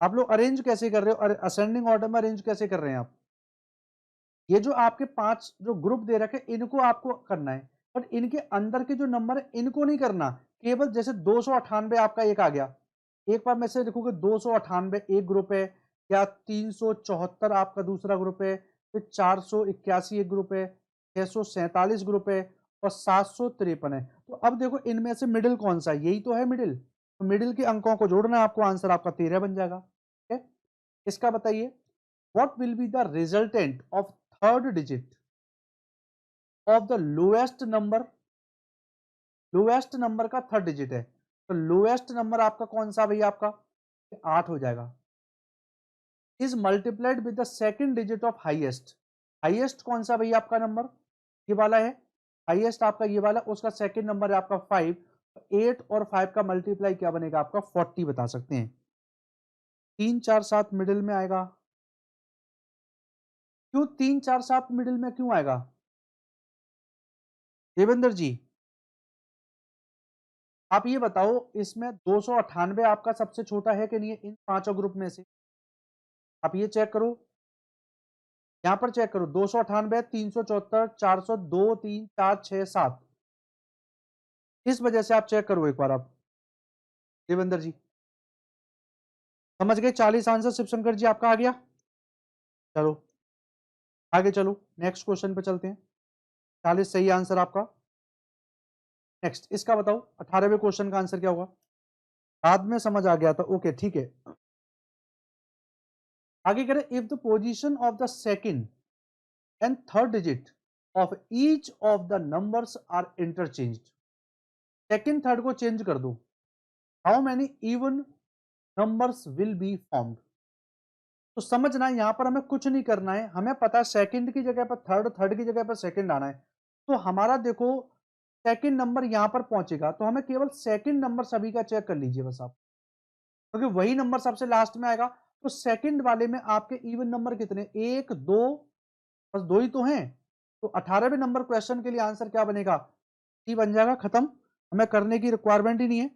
आप लोग अरेंज कैसे कर रहे हो, असेंडिंग ऑर्डर में अरेंज कैसे कर रहे हैं आप? ये जो आपके 5 जो ग्रुप दे रखे इनको आपको करना है, बट इनके अंदर के जो नंबर है इनको नहीं करना। केवल जैसे 298 आपका एक आ गया, एक बार मैं से लिखूंगा 298 एक ग्रुप है, या 374 आपका दूसरा ग्रुप है, फिर 481 एक ग्रुप है, 647 ग्रुप है, और 753 है। तो अब देखो इनमें से मिडिल कौन सा है, यही तो है मिडिल, तो मिडिल के अंकों को जोड़ना है आपको, आंसर आपका 13 बन जाएगा। ठीक है, इसका बताइए, what will be the resultant of third digit of the lowest number का थर्ड डिजिट है, तो लोएस्ट नंबर आपका कौन सा भैया, आपका 8 हो जाएगा, is multiplied with the second digit of highest. Highest कौन सा भैया आपका नंबर, ये वाला है, हाईएस्ट आपका ये वाला, उसका सेकंड नंबर है आपका 5, 8 और 5 का मल्टीप्लाई क्या बनेगा आपका 40 बता सकते हैं। 3 4 7 मिडिल में आएगा, क्यों 3 4 7 मिडिल में क्यों आएगा देवेंद्र जी? आप ये बताओ, इसमें 298 आपका सबसे छोटा है कि नहीं है इन पांचों ग्रुप में से? आप ये चेक करो, यहां पर चेक करो, 298, 374, 402, 3 4 6 7, इस वजह से आप चेक करो एक बार आप देवेंद्र जी। समझ गए? 40 आंसर शिवशंकर जी आपका आ गया। चलो आगे चलो, नेक्स्ट क्वेश्चन पे चलते हैं। 40 सही आंसर आपका। नेक्स्ट इसका बताओ, 18वें क्वेश्चन का आंसर क्या होगा? बाद में समझ आ गया था, ओके ठीक है। आगे करें, if the position of the second and third digit of each of the numbers are interchanged. Second third को चेंज कर दो, how many even numbers will be formed. तो समझना यहां पर हमें कुछ नहीं करना है, हमें पता है सेकंड की जगह पर थर्ड, थर्ड की जगह पर सेकंड आना है। तो हमारा देखो सेकंड नंबर यहां पर पहुंचेगा, तो हमें केवल सेकंड नंबर सभी का चेक कर लीजिए बस आप, क्योंकि वही नंबर सबसे लास्ट में आएगा। तो सेकंड वाले में आपके इवन नंबर कितने, एक दो, बस दो ही तो हैं। तो 18वें नंबर क्वेश्चन के लिए आंसर क्या बनेगा, सी बन जाएगा, खत्म, हमें करने की रिक्वायरमेंट ही नहीं है।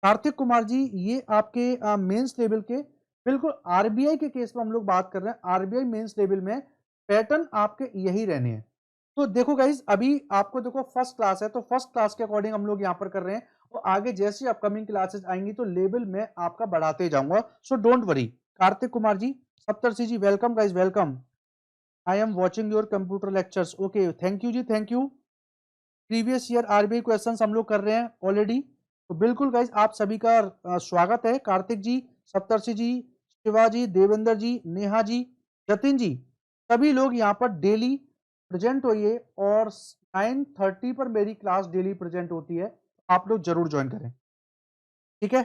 कार्तिक कुमार जी, ये आपके मेंस लेवल के, बिल्कुल आरबीआई के केस में हम लोग बात कर रहे हैं, आरबीआई मेंस लेवल में पैटर्न आपके यही रहने हैं। तो देखो गाइज, अभी आपको देखो फर्स्ट क्लास है, तो फर्स्ट क्लास के अकॉर्डिंग हम लोग यहाँ पर कर रहे हैं, और आगे जैसी अपकमिंग क्लासेस आएंगी तो लेवल में आपका बढ़ाते जाऊंगा, so don't worry. Kartik Kumar ji, Saptarshi ji, welcome guys, welcome. I am watching your computer lectures, okay thank you जी, thank you. Previous year RBI questions हम लोग कर रहे हैं ऑलरेडी, तो बिल्कुल गाइज आप सभी का स्वागत है। कार्तिक जी, सप्तर्षि जी, शिवाजी, देवेंद्र जी, नेहा जी, जतिन जी, सभी लोग यहाँ पर डेली प्रेजेंट होइए, और 9:30 पर मेरी क्लास डेली प्रेजेंट होती है, आप लोग जरूर ज्वाइन करें, ठीक है।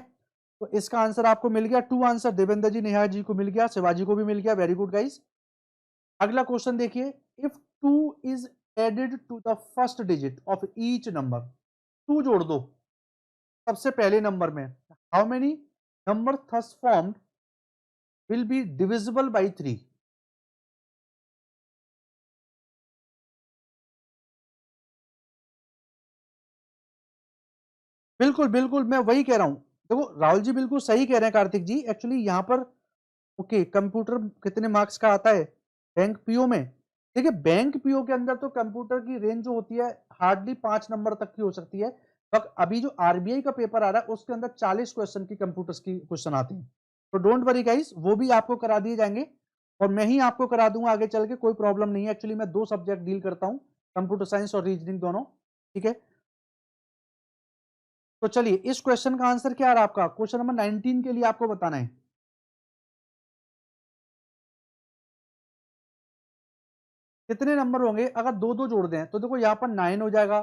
तो इसका आंसर आपको मिल गया, 2 आंसर देवेंद्र जी, नेहा जी को मिल गया, शिवाजी को भी मिल गया, वेरी गुड गाइज। अगला क्वेश्चन देखिए, if 2 is added to the first digit of each number, 2 जोड़ दो सबसे पहले नंबर में, how many number thus formed will be divisible by 3। बिल्कुल बिल्कुल, मैं वही कह रहा हूं, देखो राहुल जी बिल्कुल सही कह रहे हैं कार्तिक जी, एक्चुअली यहां पर ओके कंप्यूटर कितने मार्क्स का आता है बैंक पीओ में, देखिए बैंक पीओ के अंदर तो कंप्यूटर की रेंज जो होती है हार्डली 5 नंबर तक की हो सकती है, बट अभी जो आरबीआई का पेपर आ रहा है उसके अंदर 40 क्वेश्चन की कंप्यूटर्स की क्वेश्चन आते हैं। तो डोंट वरी गाइस, वो भी आपको करा दिए जाएंगे और मैं ही आपको करा दूंगा आगे चल के, कोई प्रॉब्लम नहीं है। एक्चुअली मैं 2 सब्जेक्ट डील करता हूं, कंप्यूटर साइंस और रीजनिंग दोनों। ठीक है, तो चलिए इस क्वेश्चन का आंसर क्या आ रहा है आपका, क्वेश्चन नंबर 19 के लिए आपको बताना है कितने नंबर होंगे अगर दो दो जोड़ दें। तो देखो यहाँ पर 9 हो जाएगा,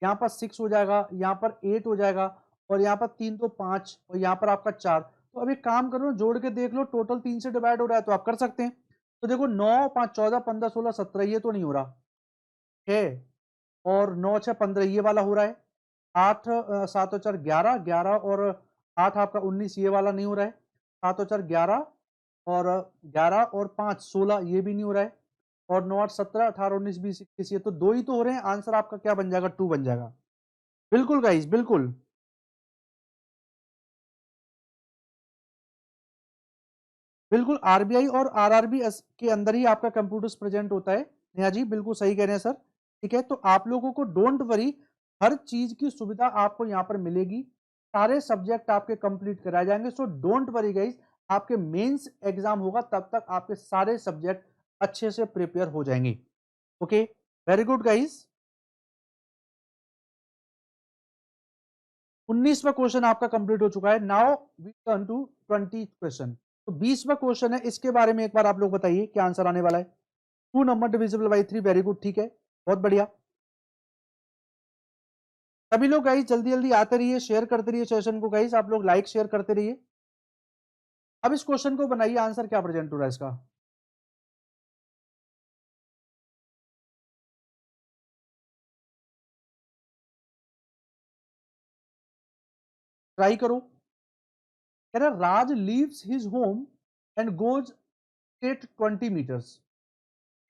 यहाँ पर 6 हो जाएगा, यहाँ पर 8 हो जाएगा और यहाँ पर 3 तो 5 और यहाँ पर आपका 4। तो अब एक काम करो, जोड़ के देख लो, टोटल 3 से डिवाइड हो रहा है तो आप कर सकते हैं। तो देखो 9 5 14 15 16 17 ये तो नहीं हो रहा है, और 9 6 15 ये वाला हो रहा है, 8 7 और 4 11 11 और 8 आपका 19 ये वाला नहीं हो रहा है, 7 और 4 11 और 11 और 5 16 ये भी नहीं हो रहा है, और 9 8 17 18 19 20 21 ये तो दो ही तो हो रहे हैं। आंसर आपका क्या बन जाएगा, 2 बन जाएगा। बिल्कुल गाइस, बिल्कुल बिल्कुल, आरबीआई और आरआरबी के अंदर ही आपका कंप्यूटर्स प्रेजेंट होता है। नेहा जी बिल्कुल सही कह रहे हैं सर। ठीक है, तो आप लोगों को डोंट वरी, हर चीज की सुविधा आपको यहाँ पर मिलेगी, सारे सब्जेक्ट आपके कंप्लीट कराए जाएंगे। सो डोंट वरी गाइस, आपके मेंस एग्जाम होगा तब तक आपके सारे सब्जेक्ट अच्छे से प्रिपेयर हो जाएंगे। Okay, very good guys. 19वां क्वेश्चन आपका कंप्लीट हो चुका है। Now we turn to 20 question. तो 20वां क्वेश्चन है, इसके बारे में एक बार आप लोग बताइए क्या आंसर आने वाला है। 2 number divisible by 3, very good, ठीक है, बहुत बढ़िया। सभी लोग गाइस जल्दी जल्दी आते रहिए, शेयर करते रहिए सेशन को गाइस, आप लोग लाइक शेयर करते रहिए। अब इस क्वेश्चन को बनाइए, आंसर क्या प्रेजेंट हो रहा है इसका, ट्राई करो। कह रहा Raj leaves his home and goes straight 20 metres.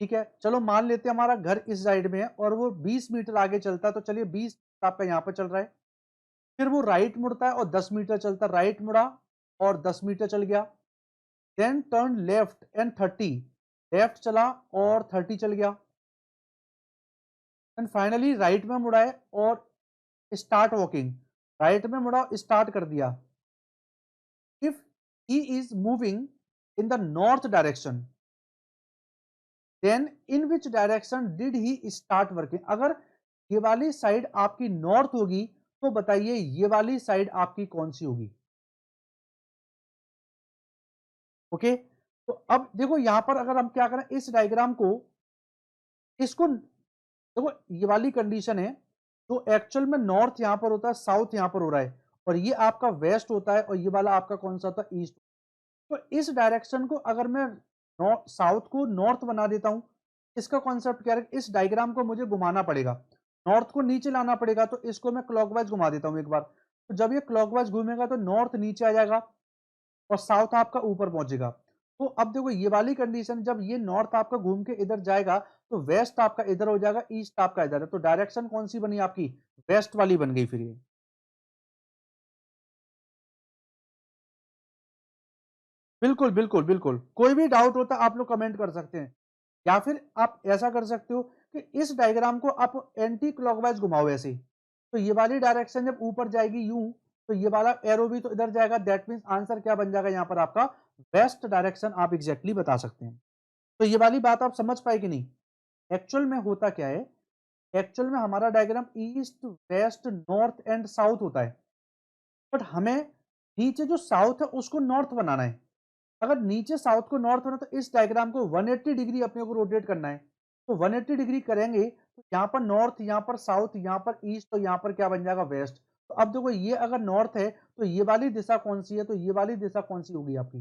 ठीक है, चलो मान लेते हैं हमारा घर इस साइड में है और वो 20 मीटर आगे चलता है, तो चलिए 20 आपका यहाँ पर चल रहा है। फिर वो राइट मुड़ता है और 10 मीटर चलता है, राइट मुड़ा और 10 मीटर चल गया। Then turn left and 30, left चला और 30 चल गया। एंड फाइनली राइट में मुड़ा है और स्टार्ट वॉकिंग, राइट में मुड़ा स्टार्ट कर दिया। If he is moving in the north direction, then in which direction did he start working. अगर ये वाली साइड आपकी नॉर्थ होगी तो बताइए ये वाली साइड आपकी कौन सी होगी। ओके, तो अब देखो यहां पर अगर हम क्या करें, इस डायग्राम को, इसको देखो, ये वाली कंडीशन है, तो एक्चुअल में नॉर्थ यहां पर होता है, साउथ यहां पर हो रहा है, और ये आपका वेस्ट होता है और ये वाला आपका कौन सा था, ईस्ट। तो इस डायरेक्शन को अगर मैं साउथ को नॉर्थ बना देता हूं, इसका कॉन्सेप्ट क्या है, इस डायग्राम को मुझे घुमाना पड़ेगा, नॉर्थ को नीचे लाना पड़ेगा, तो इसको मैं क्लॉकवाइज घुमा देता हूं एक बार। तो जब ये क्लॉकवाइज घूमेगा तो नॉर्थ नीचे आ जाएगा और साउथ आपका ऊपर पहुंचेगा। तो अब देखो ये वाली कंडीशन, जब ये नॉर्थ आपका घूम के इधर जाएगा तो वेस्ट आपका इधर हो जाएगा, ईस्ट आपका इधर है, तो डायरेक्शन कौन सी बनी आपकी, वेस्ट वाली बन गई। फिर ये बिल्कुल बिल्कुल बिल्कुल, कोई भी डाउट होता आप लोग कमेंट कर सकते हैं, या फिर आप ऐसा कर सकते हो कि इस डायग्राम को आप एंटी क्लॉकवाइज घुमाओ ऐसे, तो ये वाली डायरेक्शन जब ऊपर जाएगी यूं, तो ये वाला एरो भी तो इधर जाएगा, दैट मींस आंसर क्या बन जाएगा यहाँ पर आपका, वेस्ट डायरेक्शन आप एग्जैक्टली बता सकते हैं। तो ये वाली बात आप समझ पाए कि नहीं। एक्चुअल में होता क्या है, एक्चुअल में हमारा diagram east west north and south होता है, बट हमें नीचे जो साउथ है उसको नॉर्थ बनाना है। अगर नीचे साउथ को नॉर्थ होना तो इस डायग्राम को 180 डिग्री अपने को रोटेट करना है, तो 180 डिग्री करेंगे तो यहाँ पर नॉर्थ, यहाँ पर साउथ, यहाँ पर ईस्ट, तो यहाँ पर क्या बन जाएगा, वेस्ट। तो अब देखो ये अगर नॉर्थ है तो ये वाली दिशा कौन सी है, तो ये वाली दिशा कौन सी होगी आपकी,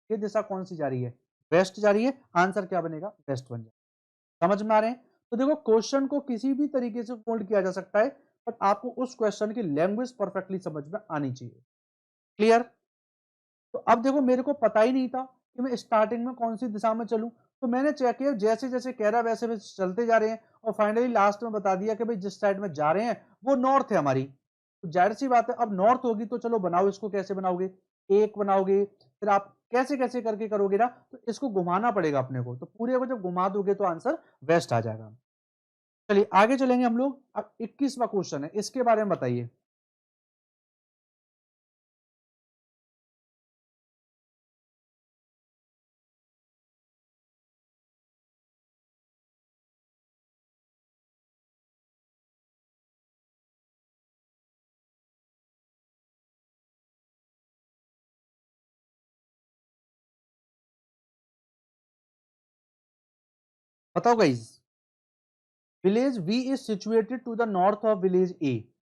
ये दिशा कौन सी जा रही है, वेस्ट जा रही है, आंसर क्या बनेगा, वेस्ट बन जाएगा। समझ में आ रहे हैं। तो देखो क्वेश्चन को किसी भी तरीके से फोल्ड किया जा सकता है, बट आपको उस क्वेश्चन की लैंग्वेज परफेक्टली समझ में आनी चाहिए। क्लियर। तो अब देखो मेरे को पता ही नहीं था कि मैं स्टार्टिंग में कौन सी दिशा में चलूं, तो मैंने चेक किया, जैसे जैसे कह रहा है वैसे वैसे चलते जा रहे हैं, और फाइनली लास्ट में बता दिया कि भाई जिस साइड में जा रहे हैं वो नॉर्थ है हमारी। तो जाहिर सी बात है अब नॉर्थ होगी तो चलो बनाओ, इसको कैसे बनाओगे, एक बनाओगे, फिर आप कैसे कैसे करके करोगे ना, तो इसको घुमाना पड़ेगा अपने को, तो पूरे को जब घुमा दोगे तो आंसर वेस्ट आ जाएगा। चलिए आगे चलेंगे हम लोग। अब 21वां क्वेश्चन है, इसके बारे में बताइए। बताओ guys. Village B is situated to the north of village A.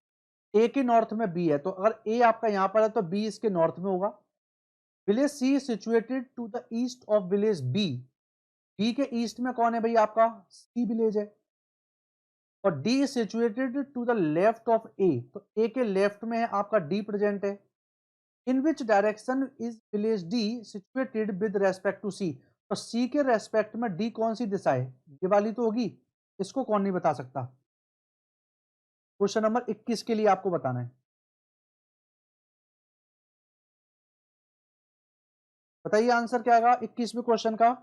A के नॉर्थ में बी है, तो अगर ए आपका यहां पर है तो बी इसके नॉर्थ में होगा। Village C is situated to the east of village B. B के ईस्ट में कौन है भाई आपका? सी विलेज है। और D is situated to the left of A, तो ए के लेफ्ट में है आपका डी प्रेजेंट है। In which direction is village D situated with respect to C. तो सी के रेस्पेक्ट में डी कौन सी दिशा है? ये वाली तो होगी, इसको कौन नहीं बता सकता? क्वेश्चन नंबर 21 के लिए आपको बताना है। बताइए आंसर क्या आएगा 21वें क्वेश्चन का।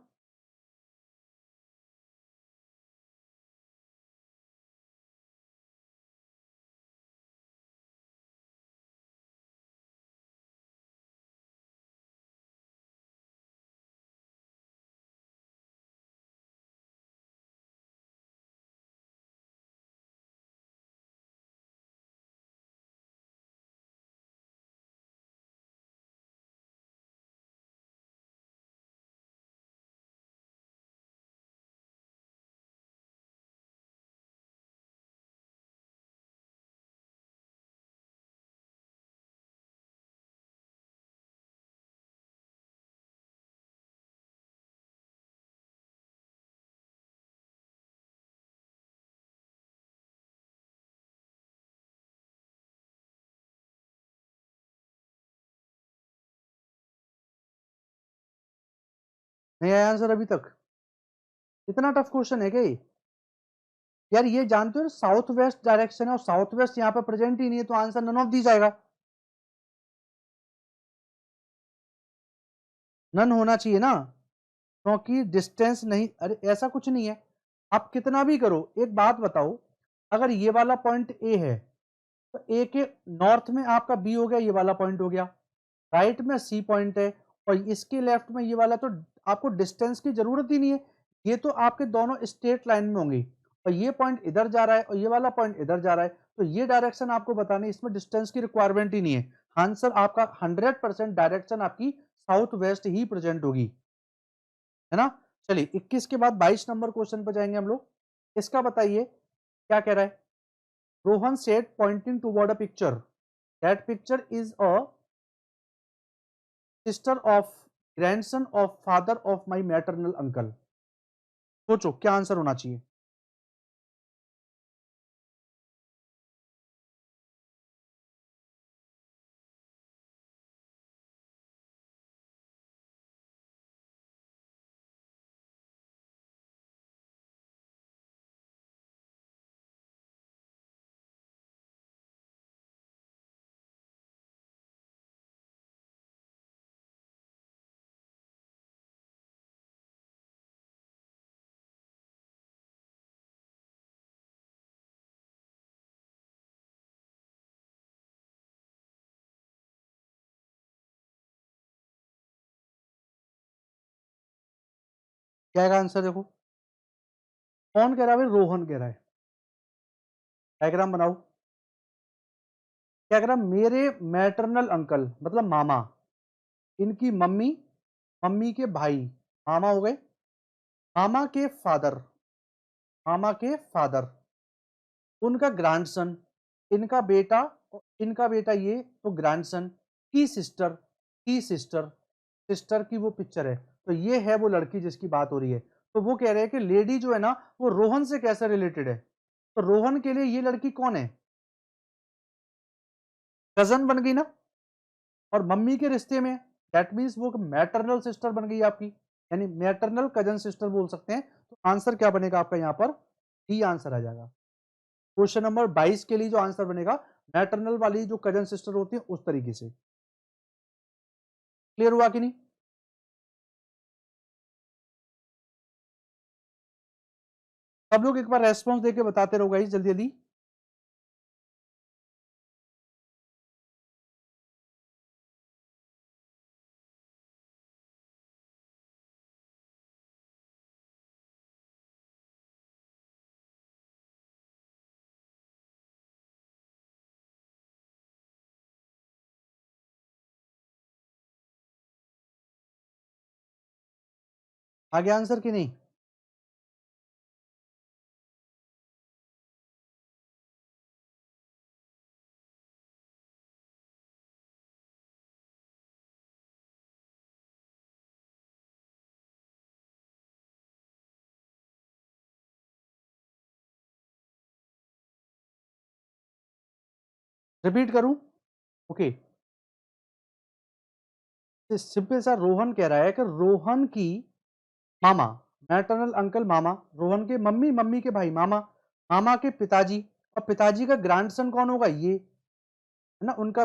नहीं आया आंसर अभी तक? इतना टफ क्वेश्चन है क्या ये? यार ये जानते हो साउथ वेस्ट डायरेक्शन है, और साउथ वेस्ट यहाँ पे प्रेजेंट ही नहीं है, तो आंसर नन ऑफ दीज आएगा। नन होना चाहिए ना, क्योंकि डिस्टेंस नहीं, अरे ऐसा कुछ नहीं है। आप कितना भी करो, एक बात बताओ, अगर ये वाला पॉइंट ए है, तो ए के नॉर्थ में आपका बी हो गया, ये वाला पॉइंट हो गया। राइट में सी पॉइंट है, और इसके लेफ्ट में ये वाला, तो आपको डिस्टेंस की जरूरत ही नहीं है। ये तो आपके दोनों स्ट्रेट लाइन में होंगे, और ये पॉइंट इधर जा रहा है और ये वाला पॉइंट इधर जा रहा है, तो ये डायरेक्शन आपको बतानी, इसमें डिस्टेंस की रिक्वायरमेंट ही नहीं है। आंसर आपका 100% डायरेक्शन आपकी साउथ वेस्ट ही प्रेजेंट होगी, है ना। चलिए 21 के बाद 22 नंबर क्वेश्चन पर जाएंगे हम लोग। इसका बताइए क्या कह रहा है। Rohan said pointing toward a picture, that picture is a sister of grandson of father of my maternal uncle. सोचो क्या आंसर होना चाहिए। क्या है आंसर? देखो कौन कह रहा है भाई? रोहन कह रहा है। डायग्राम बनाओ। क्या कह रहा है? मेरे मैटरनल अंकल मतलब मामा, इनकी मम्मी, मम्मी के भाई, मामा हो गए, मामा के फादर, मामा के फादर, उनका ग्रैंडसन, इनका बेटा, और इनका बेटा ये तो ग्रैंडसन की सिस्टर, की सिस्टर, सिस्टर की वो पिक्चर है। तो ये है वो लड़की जिसकी बात हो रही है। तो वो कह रहे हैं कि लेडी जो है ना, वो रोहन से कैसे रिलेटेड है। तो रोहन के लिए ये लड़की कौन है? कजन बन गई ना, और मम्मी के रिश्ते में, दैट मीन्स वो मैटरनल सिस्टर बन गई आपकी, यानी मैटरनल कजन सिस्टर बोल सकते हैं। तो आंसर क्या बनेगा आपका यहाँ पर? डी आंसर आ जाएगा। क्वेश्चन नंबर 22 के लिए जो आंसर बनेगा, मैटरनल वाली जो कजन सिस्टर होती है उस तरीके से। क्लियर हुआ कि नहीं? सब लोग एक बार रेस्पॉन्स देके बताते रहो गाइस, जल्दी जल्दी। आगे आंसर की नहीं? रिपीट करूं? ओके। सिंपल सा रोहन कह रहा है कि रोहन की मामा, मैटरनल अंकल मामा, रोहन के मम्मी, मम्मी के भाई मामा, मामा के पिताजी, और पिताजी का ग्रैंडसन कौन होगा? ये है ना, उनका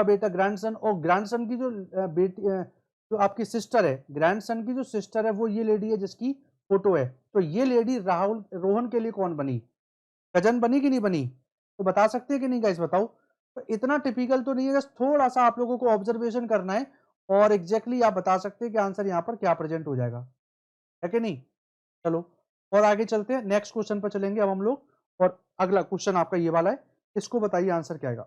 बेटा ग्रैंडसन, और ग्रैंडसन की जो बेटी जो आपकी सिस्टर है, ग्रैंडसन की जो सिस्टर है वो ये लेडी है जिसकी फोटो है। तो ये लेडी राहुल रोहन के लिए कौन बनी? कजन बनी कि नहीं बनी? तो बता सकते हैं कि नहीं गाइस, बताओ। तो इतना टिपिकल तो नहीं है, जस्ट थोड़ा सा आप लोगों को ऑब्जर्वेशन करना है और एग्जैक्टली आप बता सकते हैं कि आंसर यहाँ पर क्या प्रेजेंट हो जाएगा, है कि नहीं? चलो और आगे चलते हैं, नेक्स्ट क्वेश्चन पर चलेंगे अब हम लोग। और अगला क्वेश्चन आपका ये वाला है, इसको बताइए आंसर क्या आएगा।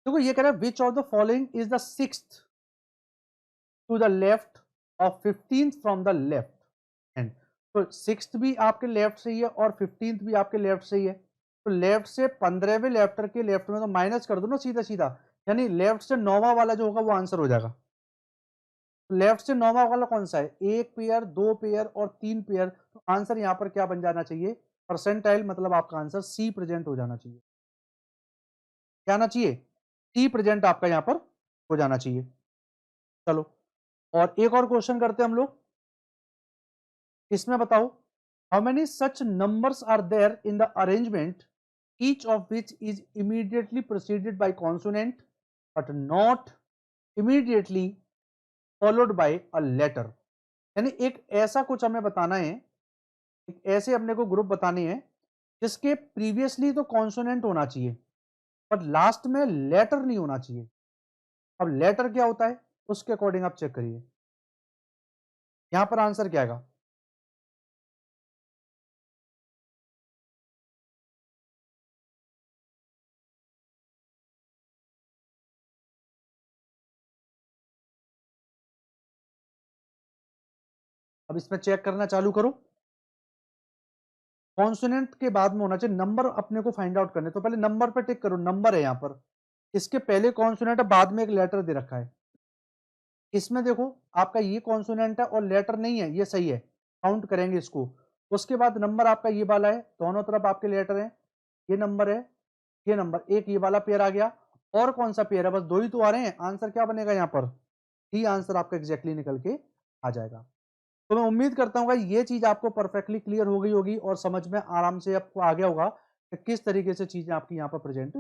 देखो ये कह रहा है which of the following is the sixth to the left of 15th from the left hand. तो सिक्स्थ भी आपके लेफ्ट से ही है और 15th भी आपके लेफ्ट से ही है। तो लेफ्ट से 15वें लेफ्टर के लेफ्ट में तो माइनस कर दो ना सीधा सीधा, यानी लेफ्ट से नौवां वाला जो होगा वो आंसर हो जाएगा। लेफ्ट से नौवां वाला कौन सा है? एक पेयर, दो पेयर और तीन पेयर। तो आंसर यहाँ पर क्या बन जाना चाहिए? परसेंटाइल, मतलब आपका आंसर सी प्रेजेंट हो जाना चाहिए। क्या आना चाहिए? सी प्रेजेंट आपका यहाँ पर हो जाना चाहिए। चलो और एक और क्वेश्चन करते हैं हम लोग। इसमें बताओ, how many such numbers are there in the arrangement each of which is immediately proceeded by consonant but not immediately followed by a letter. यानी एक ऐसा कुछ हमें बताना है, एक ऐसे अपने को ग्रुप बताने हैं जिसके प्रीवियसली तो कॉन्सोनेंट होना चाहिए बट लास्ट में लेटर नहीं होना चाहिए। अब लेटर क्या होता है उसके अकॉर्डिंग आप चेक करिए, यहां पर आंसर क्या आएगा। अब इसमें चेक करना चालू करो। कॉन्सोनेंट के बाद में होना चाहिए नंबर, अपने को फाइंड आउट करने तो पहले नंबर पे टिक करो, नंबर है यहां पर, इसके पहले कॉन्सोनेंट है, बाद में एक लेटर दे रखा है। इसमें देखो आपका ये कॉन्सोनेंट है और लेटर नहीं है, ये सही है, काउंट करेंगे इसको। उसके बाद नंबर आपका ये वाला है, दोनों तरफ आपके लेटर हैं, ये नंबर है, ये नंबर, एक ये वाला पेयर आ गया। और कौन सा पेयर है? बस दो ही तो आ रहे हैं, आंसर क्या बनेगा यहाँ पर? डी आंसर आपका एग्जैक्टली निकल के आ जाएगा। तो मैं उम्मीद करता हूँ ये चीज आपको परफेक्टली क्लियर हो गई होगी और समझ में आराम से आपको आ गया होगा कि किस तरीके से चीजें आपकी यहाँ पर प्रेजेंट।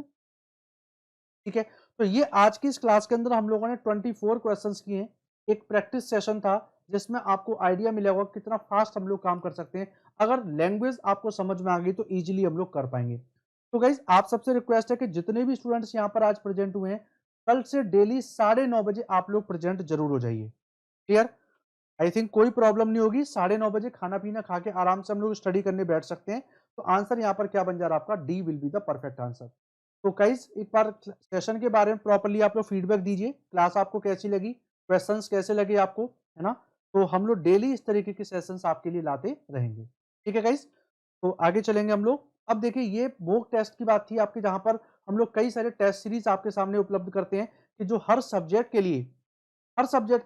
ठीक है, तो ये आज की इस क्लास के अंदर हम लोगों ने 24 क्वेश्चंस किए हैं। एक प्रैक्टिस सेशन था जिसमें आपको आइडिया मिला होगा कितना फास्ट हम लोग काम कर सकते हैं। अगर लैंग्वेज आपको समझ में आ गई तो इजीली हम लोग कर पाएंगे। तो गाइज आप सबसे रिक्वेस्ट है कि जितने भी स्टूडेंट्स यहाँ पर आज प्रेजेंट हुए हैं, कल से डेली 9:30 बजे आप लोग प्रेजेंट जरूर हो जाइए। क्लियर? आई थिंक कोई प्रॉब्लम नहीं होगी, 9:30 बजे खाना पीना खा के आराम से हम लोग स्टडी करने बैठ सकते हैं। तो आंसर यहाँ पर क्या बन जा रहा है आपका? D will be the perfect answer. तो गाइस एक बार सेशन के बारे में प्रॉपर्ली आप लोग फीडबैक दीजिए, क्लास आपको कैसी लगी, क्वेश्चंस कैसे लगे आपको, है ना? तो हम लोग डेली इस तरीके के सेशंस आपके लिए लाते रहेंगे। ठीक है गाइस, तो आगे चलेंगे हम लोग। अब देखिए ये मॉक टेस्ट की बात थी आपकी, जहां पर हम लोग कई सारे टेस्ट सीरीज आपके सामने उपलब्ध करते हैं कि जो हर सब्जेक्ट के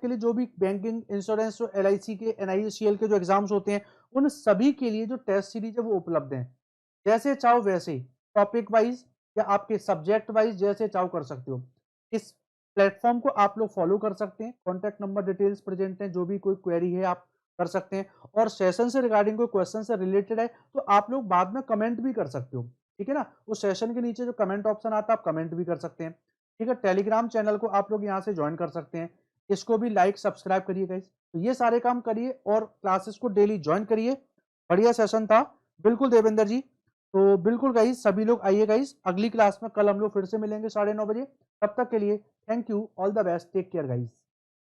लिए जो भी बैंकिंग, इंश्योरेंस, जो LIC के, NICL के जो एग्जाम्स होते हैं, उन सभी के लिए जो टेस्ट सीरीज है वो उपलब्ध है। जैसे चाहो वैसे टॉपिक वाइज या आपके सब्जेक्ट वाइज जैसे चाहो कर सकते हो। इस प्लेटफॉर्म को आप लोग फॉलो कर सकते हैं, कॉन्टैक्ट नंबर डिटेल्स प्रेजेंट हैं, जो भी कोई क्वेरी है आप कर सकते हैं। और सेशन से रिगार्डिंग कोई क्वेश्चन से रिलेटेड है तो आप लोग बाद में कमेंट भी कर सकते हो। ठीक है ना, उस सेशन के नीचे जो कमेंट ऑप्शन आता है आप कमेंट भी कर सकते हैं। ठीक है, टेलीग्राम चैनल को आप लोग यहाँ से ज्वाइन कर सकते हैं, इसको भी लाइक सब्सक्राइब करिए गाइस। तो ये सारे काम करिए और क्लासेस को डेली ज्वाइन करिए। बढ़िया सेशन था, बिल्कुल देवेंद्र जी। तो बिल्कुल गाइस, सभी लोग आइए गाइस, अगली क्लास में कल हम लोग फिर से मिलेंगे 9:30 बजे। तब तक के लिए thank you, all the best, take care guys.